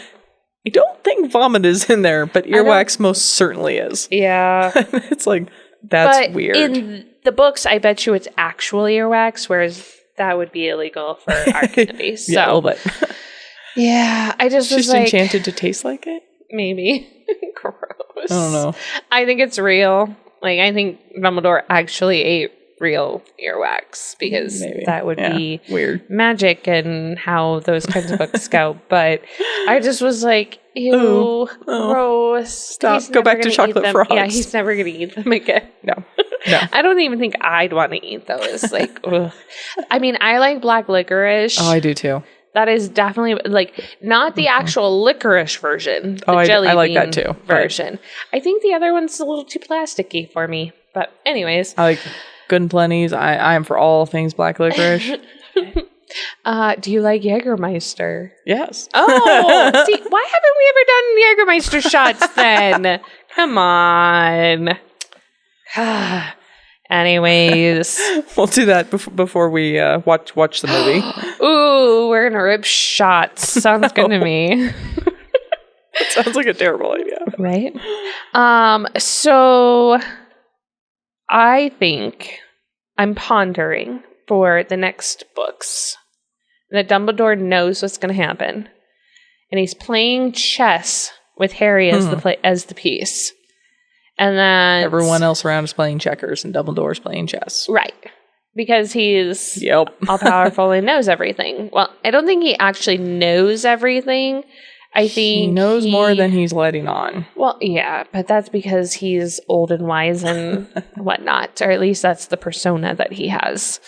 I don't think vomit is in there, but earwax most certainly is. Yeah. It's like, that's weird. In the books, I bet you it's actual earwax, whereas that would be illegal for our candy. So. Yeah, a little bit. Yeah, I just was She's like... enchanted to taste like it? Maybe. Gross. I don't know. I think it's real. Like, I think Dumbledore actually ate real earwax because that would be weird magic and how those kinds of books go. But I just was like, ew, gross. Stop. Go back to chocolate frogs. Yeah, he's never going to eat them again. No. I don't even think I'd want to eat those. Like, ugh. I mean, I like black licorice. Oh, I do too. That is definitely, like, not the actual licorice version. The jelly I like bean that too. version. Right. I think the other one's a little too plasticky for me. But anyways. I like Good and Plenty's. I am for all things black licorice. Do you like Jägermeister? Yes. Oh, see, why haven't we ever done Jägermeister shots then? Come on. Anyways, we'll do that before we watch the movie. Ooh, we're gonna rip shots. Sounds good to me. It sounds like a terrible idea, right? So I think I'm pondering for the next books that Dumbledore knows what's going to happen, and he's playing chess with Harry as the piece. And then everyone else around is playing checkers and Dumbledore's playing chess. Right. Because he's all powerful and knows everything. Well, I don't think he actually knows everything. I think he knows more than he's letting on. Well, yeah, but that's because he's old and wise and whatnot. Or at least that's the persona that he has.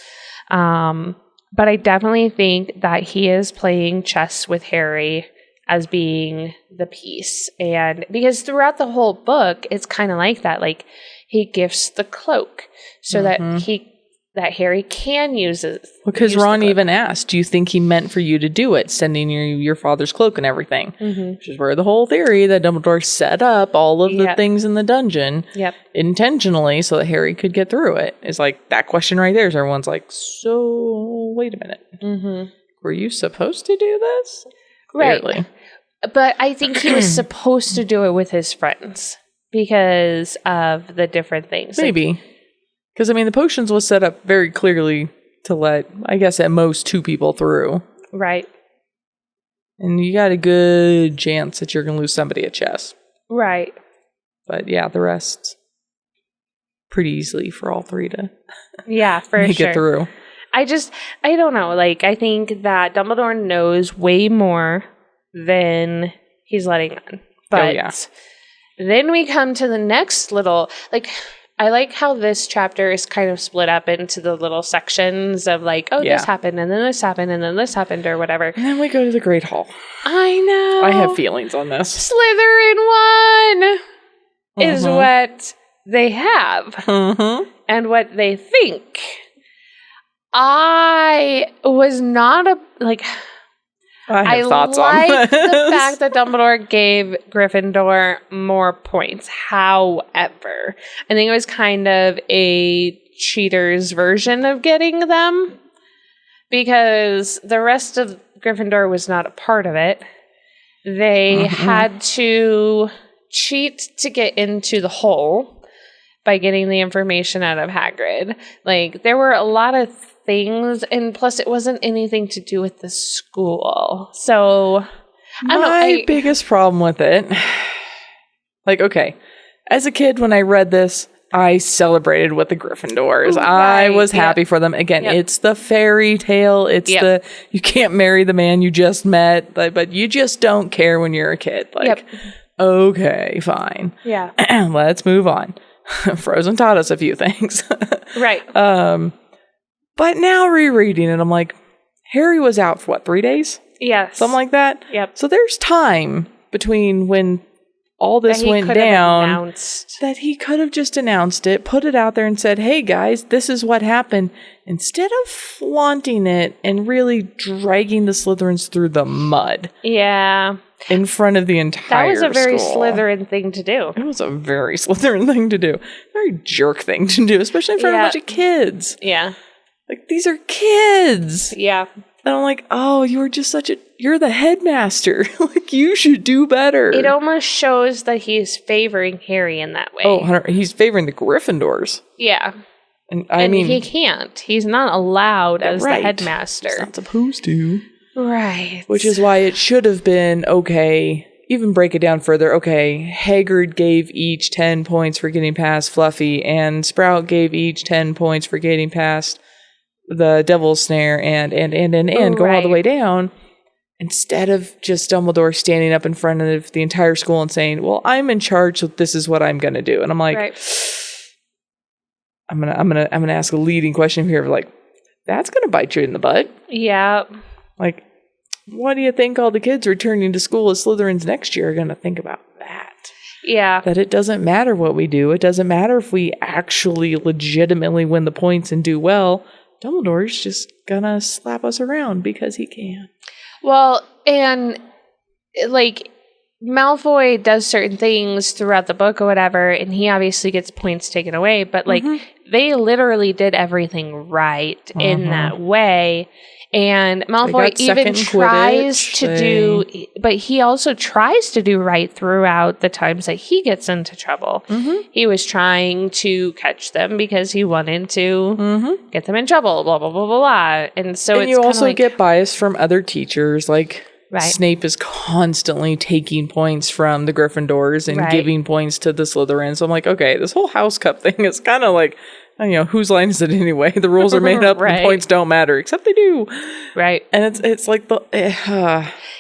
But I definitely think that he is playing chess with Harry as being the piece. And because throughout the whole book, it's kind of like that. Like, he gifts the cloak so that Harry can use it. Because Ron even asked, do you think he meant for you to do it, sending your father's cloak and everything? Which is where the whole theory that Dumbledore set up all of the things in the dungeon intentionally so that Harry could get through it. Is like, that question right there is everyone's like, so wait a minute. Were you supposed to do this? Clearly. Right. But I think he was supposed to do it with his friends because of the different things. Maybe. Because, I mean, the potions was set up very clearly to let, I guess, at most 2 people through. Right. And you got a good chance that you're going to lose somebody at chess. Right. But, yeah, the rest. pretty easily for all three to for make sure. it through. I don't know. Like, I think that Dumbledore knows way more than he's letting on. But then we come to the next little, like, I like how this chapter is kind of split up into the little sections of like, this happened, and then this happened, and then this happened, or whatever. And then we go to the Great Hall. I know. I have feelings on this. Slytherin 1 is what they have and what they think. I was not I have thoughts on like this. the fact that Dumbledore gave Gryffindor more points. However, I think it was kind of a cheater's version of getting them because the rest of Gryffindor was not a part of it. They had to cheat to get into the hole by getting the information out of Hagrid. Like, there were a lot of things, and plus it wasn't anything to do with the school. So, My biggest problem with it, like, okay, as a kid when I read this, I celebrated with the Gryffindors. Right. I was happy for them. Again, it's the fairy tale. It's you can't marry the man you just met, but you just don't care when you're a kid. Like, okay, fine. Yeah. Let's move on. Frozen taught us a few things. Right. But now rereading it, I'm like, Harry was out for 3 days? Yes. Something like that? Yep. So there's time between when all this went down that he could have just announced it, put it out there and said, hey guys, this is what happened. Instead of flaunting it and really dragging the Slytherins through the mud. Yeah. In front of the entire That was a very school. Slytherin thing to do. It was a very Slytherin thing to do. Very jerk thing to do, especially in front of a bunch of kids. Yeah. Like, these are kids. Yeah. And I'm like, oh, you're the headmaster. Like, you should do better. It almost shows that he's favoring Harry in that way. Oh, he's favoring the Gryffindors. Yeah. And I mean, he can't. He's not allowed as the headmaster. He's not supposed to. Right. Which is why it should have been, okay, even break it down further. Okay, Hagrid gave each 10 points for getting past Fluffy, and Sprout gave each 10 points for getting past the Devil's Snare, and go all the way down, instead of just Dumbledore standing up in front of the entire school and saying, well, I'm in charge, so this is what I'm going to do. And I'm like, I'm gonna ask a leading question here, like, that's going to bite you in the butt. Yeah. Like, what do you think all the kids returning to school as Slytherins next year are going to think about that? Yeah. That it doesn't matter what we do. It doesn't matter if we actually legitimately win the points and do well. Dumbledore's just gonna slap us around because he can. Well, and like Malfoy does certain things throughout the book or whatever, and he obviously gets points taken away, but like they literally did everything right in that way. And Malfoy even tries to do, but he also tries to do right throughout the times that he gets into trouble. He was trying to catch them because he wanted to get them in trouble, blah, blah, blah, blah, blah. And so you also get bias from other teachers, like Snape is constantly taking points from the Gryffindors and giving points to the Slytherins. So I'm like, okay, this whole House Cup thing is kind of like, whose line is it anyway? The rules are made up, the points don't matter, except they do. Right. And it's like the...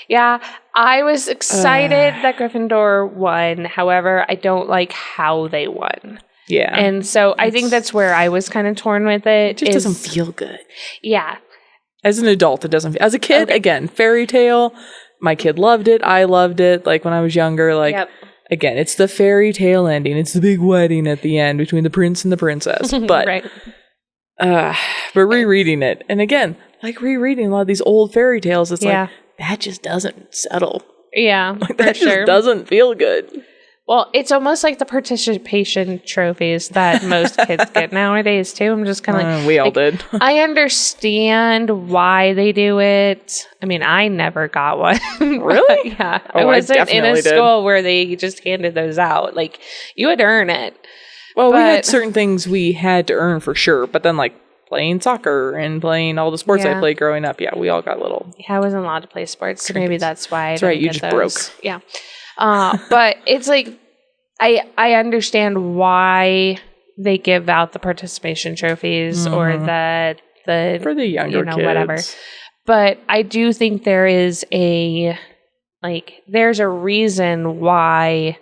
Yeah, I was excited that Gryffindor won. However, I don't like how they won. Yeah. And so I think that's where I was kind of torn with it. It just doesn't feel good. Yeah. As an adult, it doesn't feel... As a kid, again, fairy tale, my kid loved it. I loved it. Like, when I was younger, like... Yep. Again, it's the fairy tale ending. It's the big wedding at the end between the prince and the princess. But, but rereading it, and again, like rereading a lot of these old fairy tales, it's like, that just doesn't settle. Yeah, like, that just doesn't feel good. Well, it's almost like the participation trophies that most kids get nowadays, too. I'm just kind of like... we all did. I understand why they do it. I mean, I never got one. Really? Yeah. I wasn't in a school where they just handed those out. Like, you would earn it. Well, we had certain things we had to earn for sure, but then, like, playing soccer and playing all the sports I played growing up, we all got little... Yeah, I wasn't allowed to play sports, so maybe that's why I didn't get you just those. broke. Yeah. But it's like, I understand why they give out the participation trophies or the for the younger kids. Whatever. But I do think there is there's a reason why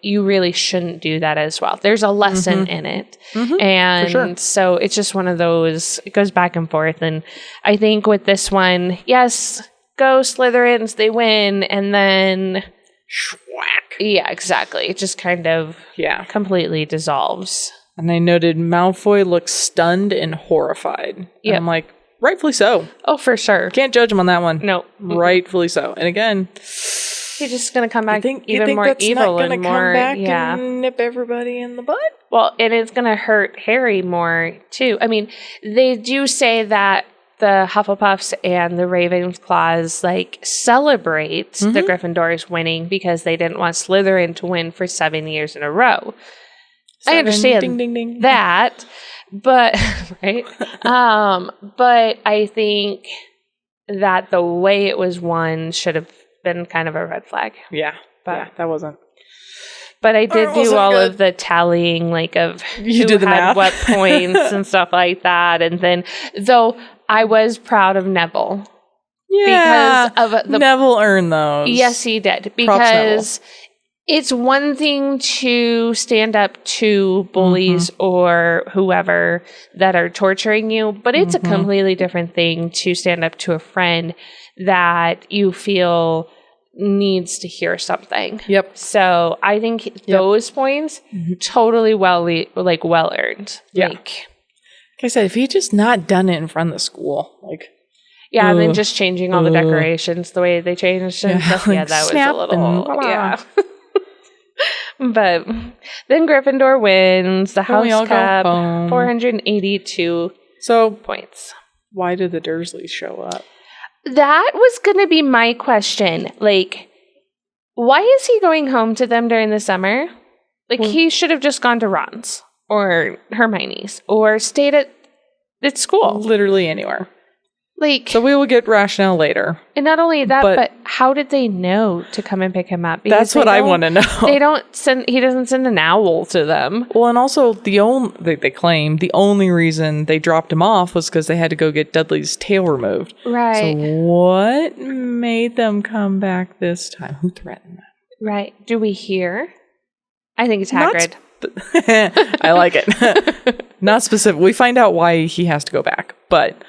you really shouldn't do that as well. There's a lesson in it. And so it's just one of those, it goes back and forth. And I think with this one, yes, go Slytherins, they win, and then schwack. Yeah, exactly. It just kind of completely dissolves. And I noted Malfoy looks stunned and horrified. Yeah, I'm like, rightfully so. Oh, for sure. Can't judge him on that one. No. Rightfully so. And again, he's just going to come back even more that's evil not and come more. Back and nip everybody in the butt? Well, and it's going to hurt Harry more too. I mean, they do say that the Hufflepuffs and the Ravenclaws celebrate the Gryffindors winning because they didn't want Slytherin to win for 7 years in a row. I understand ding, ding, ding. that, but right. But I think that the way it was won should have been kind of a red flag. Yeah, but that wasn't. But I did do all of the tallying, of you who did the had math. what points and stuff like that. And then, though I was proud of Neville. Yeah, because of Neville earned those. Yes, he did. Because it's one thing to stand up to bullies or whoever that are torturing you, but it's a completely different thing to stand up to a friend that you feel needs to hear something. Yep. So I think those points totally well earned. Yeah. Like I said, if he had just not done it in front of the school, and then just changing all the decorations the way they changed and stuff. Yeah, that was a little But then Gryffindor wins the House Cup, 482 points. Why did the Dursleys show up? That was going to be my question. Why is he going home to them during the summer? He should have just gone to Ron's or Hermione's or stayed at school. Literally anywhere. So we will get rationale later. And not only that, but how did they know to come and pick him up? Because that's what I want to know. He doesn't send an owl to them. Well, and also they claim the only reason they dropped him off was because they had to go get Dudley's tail removed. Right. So what made them come back this time? Who threatened them? Right. Do we hear? I think it's Hagrid. I like it. Not specific. We find out why he has to go back, but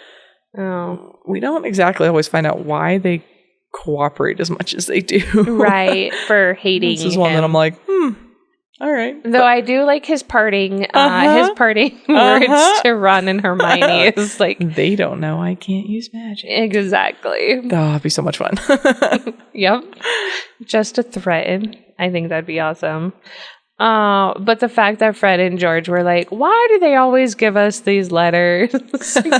we don't exactly always find out why they cooperate as much as they do. Right, for hating This is one that I'm like, all right. Though I do like his parting words to Ron and Hermione. Is they don't know I can't use magic. Exactly. Oh, it'd be so much fun. Yep. Just to threaten. I think that'd be awesome. But the fact that Fred and George were like, why do they always give us these letters?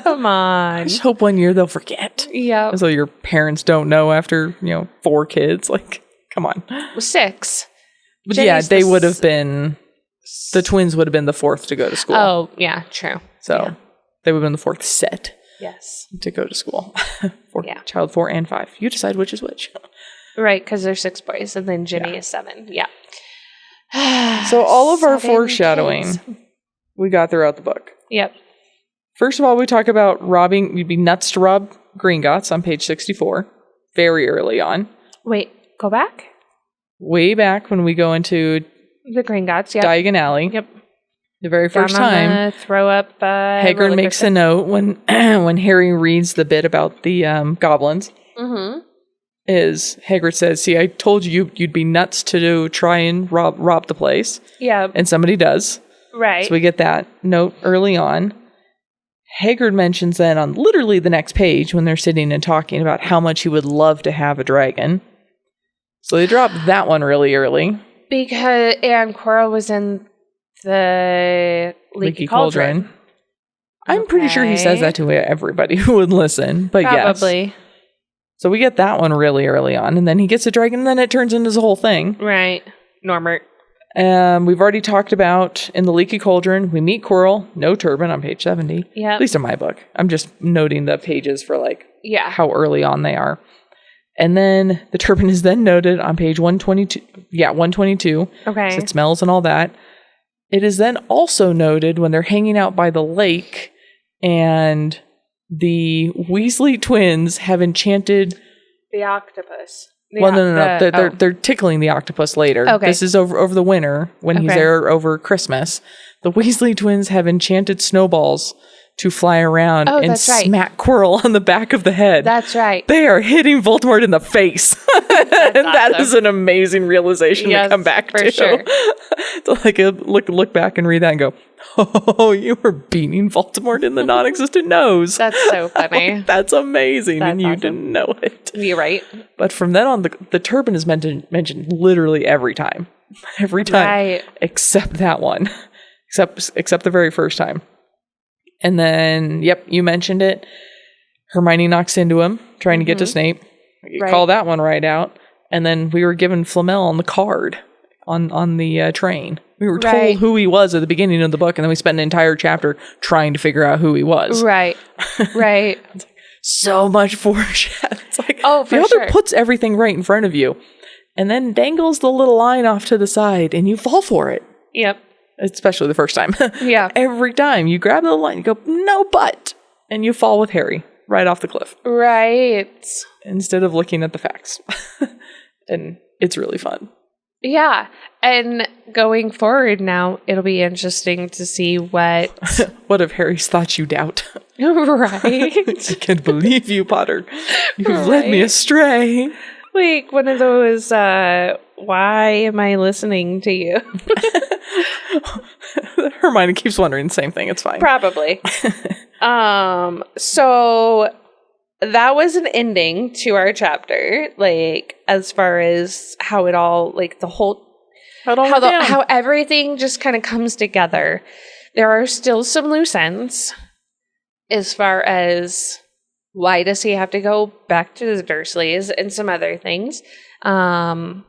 Come on. I just hope one year they'll forget. Yeah. So your parents don't know after, 4 kids. Come on. 6. But Jenny's they would have been, the twins would have been the 4th to go to school. Oh, yeah, true. So they would have been the 4th set. Yes. To go to school. Child 4 and 5. You decide which is which. Right, because there's 6 boys and then Ginny is 7. Yeah. So all of our foreshadowing we got throughout the book. Yep. First of all, we talk about robbing. You'd be nuts to rob Gringotts on page 64. Very early on. Wait, go back? Way back when we go into the Gringotts, Diagon Alley. Yep. The very first time. Throw up. Hagrid makes a note when Harry reads the bit about the goblins. Mm-hmm. Hagrid says, see, I told you you'd be nuts to try and rob the place. Yeah. And somebody does. Right. So we get that note early on. Hagrid mentions then on literally the next page when they're sitting and talking about how much he would love to have a dragon. So they dropped that one really early. Because Quirrell was in the Leaky Cauldron. I'm pretty sure he says that to everybody who would listen. But probably. Yes. So we get that one really early on, and then he gets a dragon, and then it turns into the whole thing. Right. Norbert. We've already talked about in the Leaky Cauldron, we meet Quirrell, no turban on page 70. Yeah. At least in my book. I'm just noting the pages for how early on they are. And then the turban is then noted on page 122. Yeah, 122. Okay. So it smells and all that. it is then also noted when they're hanging out by the lake and the Weasley twins have enchanted the octopus. No. They're tickling the octopus later. Okay. This is over the winter when he's there over Christmas. The Weasley twins have enchanted snowballs to fly around and smack Quirrell on the back of the head. That's right. They are hitting Voldemort in the face. And that is an amazing realization to come back to. Sure. To like look back and read that and go, oh, you were beating Voldemort in the non-existent nose. That's so funny. That's amazing. That's and you awesome. didn't know it. You're right. But from then on, the turban is mentioned literally every time. Every time. Right. Except that one. Except the very first time. And then, you mentioned it. Hermione knocks into him, trying to get to Snape. You call that one right out. And then we were given Flamel on the card on the train. We were told who he was at the beginning of the book, and then we spent an entire chapter trying to figure out who he was. Right. Right. It's like, so much foreshadow. It's like, the author puts everything right in front of you, and then dangles the little line off to the side, and you fall for it. Yep. Especially the first time. Yeah. Every time you grab the line, you go, no, but, and you fall with Harry right off the cliff. Right. Instead of looking at the facts. And it's really fun. Yeah. And going forward now, it'll be interesting to see what... What of Harry's thoughts you doubt? Right. I can't believe you, Potter. You've led me astray. Like one of those, why am I listening to you? Hermione keeps wondering the same thing. It's fine. Probably. So that was an ending to our chapter, like as far as how it all, like the whole, how everything just kind of comes together. There are still some loose ends as far as why does he have to go back to the Dursleys and some other things. And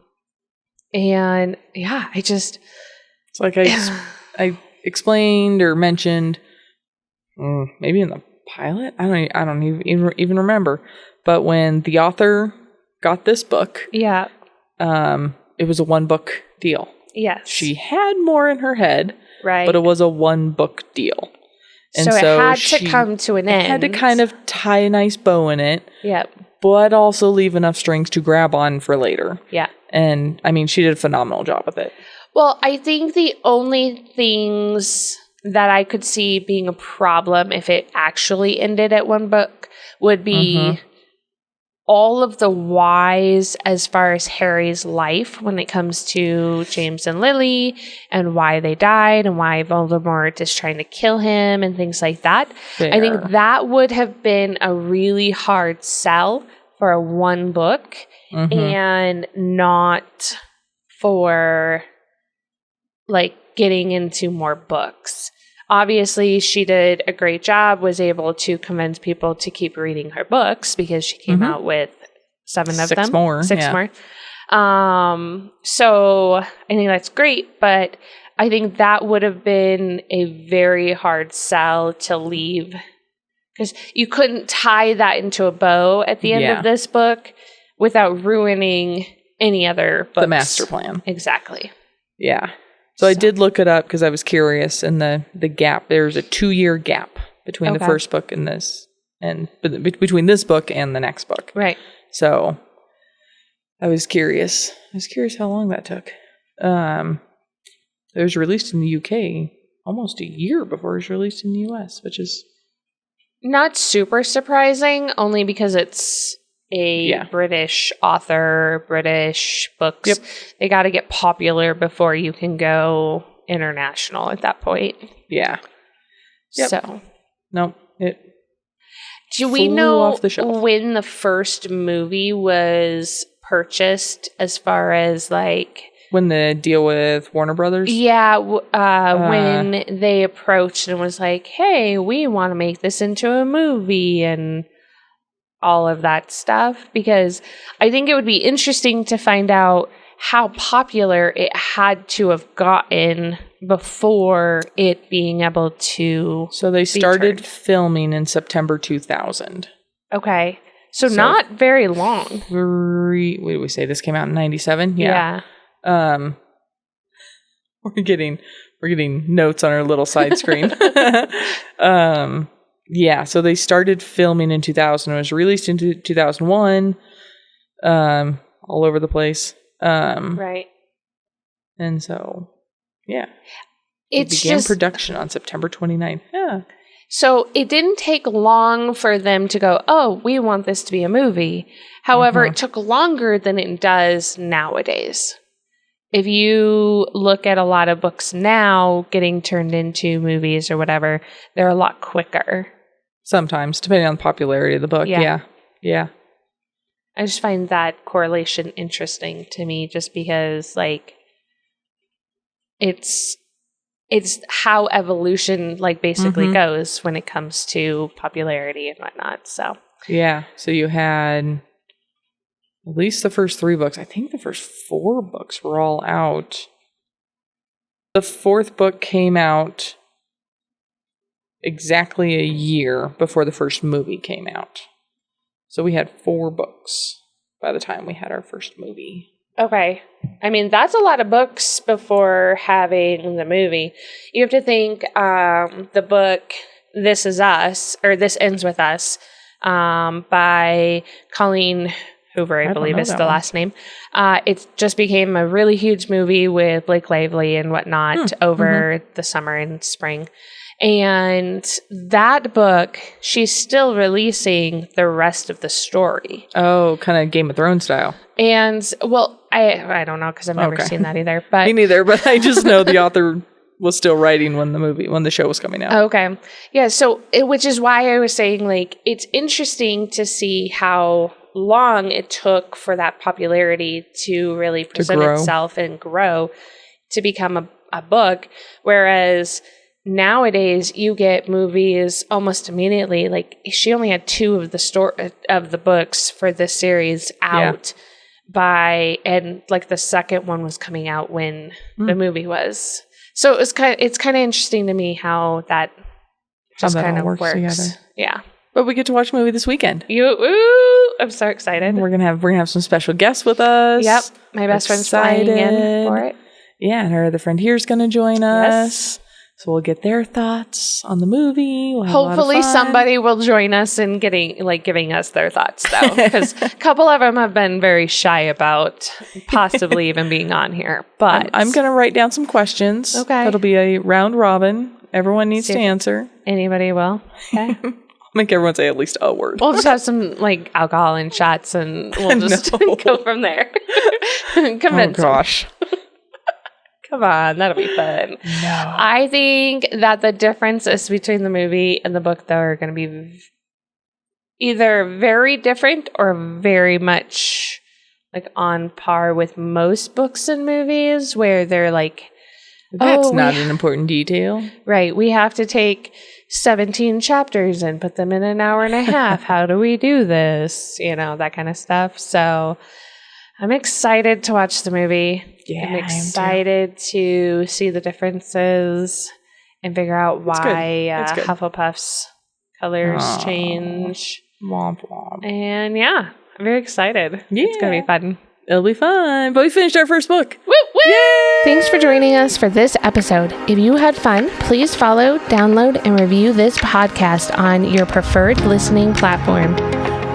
yeah, it's like I explained or mentioned, maybe in the pilot. I don't even remember. But when the author got this book, it was a 1-book deal. Yes, she had more in her head, right? But it was a 1-book deal, and so it had to come to an end. It had to kind of tie a nice bow in it. Yep. But also leave enough strings to grab on for later. Yeah. And I mean, she did a phenomenal job with it. Well, I think the only things that I could see being a problem if it actually ended at 1 book would be all of the whys as far as Harry's life when it comes to James and Lily and why they died and why Voldemort is trying to kill him and things like that. Fair. I think that would have been a really hard sell for a 1 book and not for like getting into more books. Obviously, she did a great job, was able to convince people to keep reading her books because she came out with 7 of them. 6 more. So I think that's great, but I think that would have been a very hard sell to leave because you couldn't tie that into a bow at the end of this book without ruining any other books. The master plan. Exactly. Yeah. So I did look it up because I was curious. And the gap, there's a 2-year gap between the first book and this, and between this book and the next book. Right. So I was curious. How long that took. It was released in the UK almost a year before it was released in the US, which is not super surprising, only because it's a British author, British books. Yep. They got to get popular before you can go international at that point. Yeah. Yep. So. Nope. Do we know when the first movie was purchased as far as like... When the deal with Warner Brothers? Yeah. When they approached and was like, hey, we want to make this into a movie and... all of that stuff, because I think it would be interesting to find out how popular it had to have gotten before it being able to. So they started filming in September 2000. Okay. So not very long. What did we say? This came out in 97? Yeah. We're getting notes on our little side screen. Yeah, so they started filming in 2000. It was released in 2001. All over the place. Right. And so, yeah. It began production on September 29th. Yeah. So it didn't take long for them to go, oh, we want this to be a movie. However, it took longer than it does nowadays. If you look at a lot of books now getting turned into movies or whatever, they're a lot quicker. Sometimes, depending on the popularity of the book. Yeah. I just find that correlation interesting to me just because, like, it's how evolution, like, basically goes when it comes to popularity and whatnot, so. Yeah, so you had at least the first 3 books. I think the first 4 books were all out. The 4th book came out exactly a year before the first movie came out. So we had 4 books by the time we had our first movie. Okay. I mean, that's a lot of books before having the movie. You have to think the book This Is Us, or This Ends With Us, by Colleen Hoover, I believe is the last name. It just became a really huge movie with Blake Lively and whatnot over the summer and spring. And that book, she's still releasing the rest of the story. Oh, kind of Game of Thrones style. And, well, I don't know because I've never seen that either. But me neither, but I just know the author was still writing when the show was coming out. Okay. Yeah, so, which is why I was saying, like, it's interesting to see how long it took for that popularity to really present itself and grow to become a book. Whereas nowadays you get movies almost immediately. Like, she only had 2 of the books for this series out and like the second one was coming out when the movie was. So it's kind of interesting to me how that just kind of works together. Yeah. But we get to watch a movie this weekend. I'm so excited. We're gonna have some special guests with us. Yep. My best friend's flying in for it. Yeah, and our other friend here is gonna join us. So we'll get their thoughts on the movie. We'll hopefully somebody will join us in giving us their thoughts, though, because a couple of them have been very shy about possibly even being on here. But I'm going to write down some questions. Okay. That'll be a round robin. Everyone needs to answer. Anybody will. Okay. Make everyone say at least a word. We'll just have some like alcohol and shots, and we'll just go from there. Convince them. Gosh. Come on, that'll be fun. No. I think that the differences between the movie and the book, though, are going to be either very different or very much like on par with most books and movies, where they're like, that's not an important detail. Right. We have to take 17 chapters and put them in an hour and a half. How do we do this? You know, that kind of stuff. So I'm excited to watch the movie. Yeah, I'm excited to see the differences and figure out why Hufflepuff's colors change. Womp womp. And yeah, I'm very excited. Yeah. It's going to be fun. It'll be fun. But we finished our first book. Woo woo! Yay! Thanks for joining us for this episode. If you had fun, please follow, download, and review this podcast on your preferred listening platform.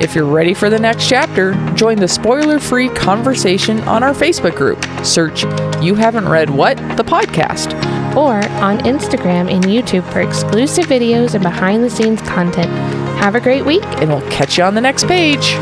If you're ready for the next chapter, join the spoiler-free conversation on our Facebook group. Search You Haven't Read What? The podcast. Or on Instagram and YouTube for exclusive videos and behind-the-scenes content. Have a great week. And we'll catch you on the next page.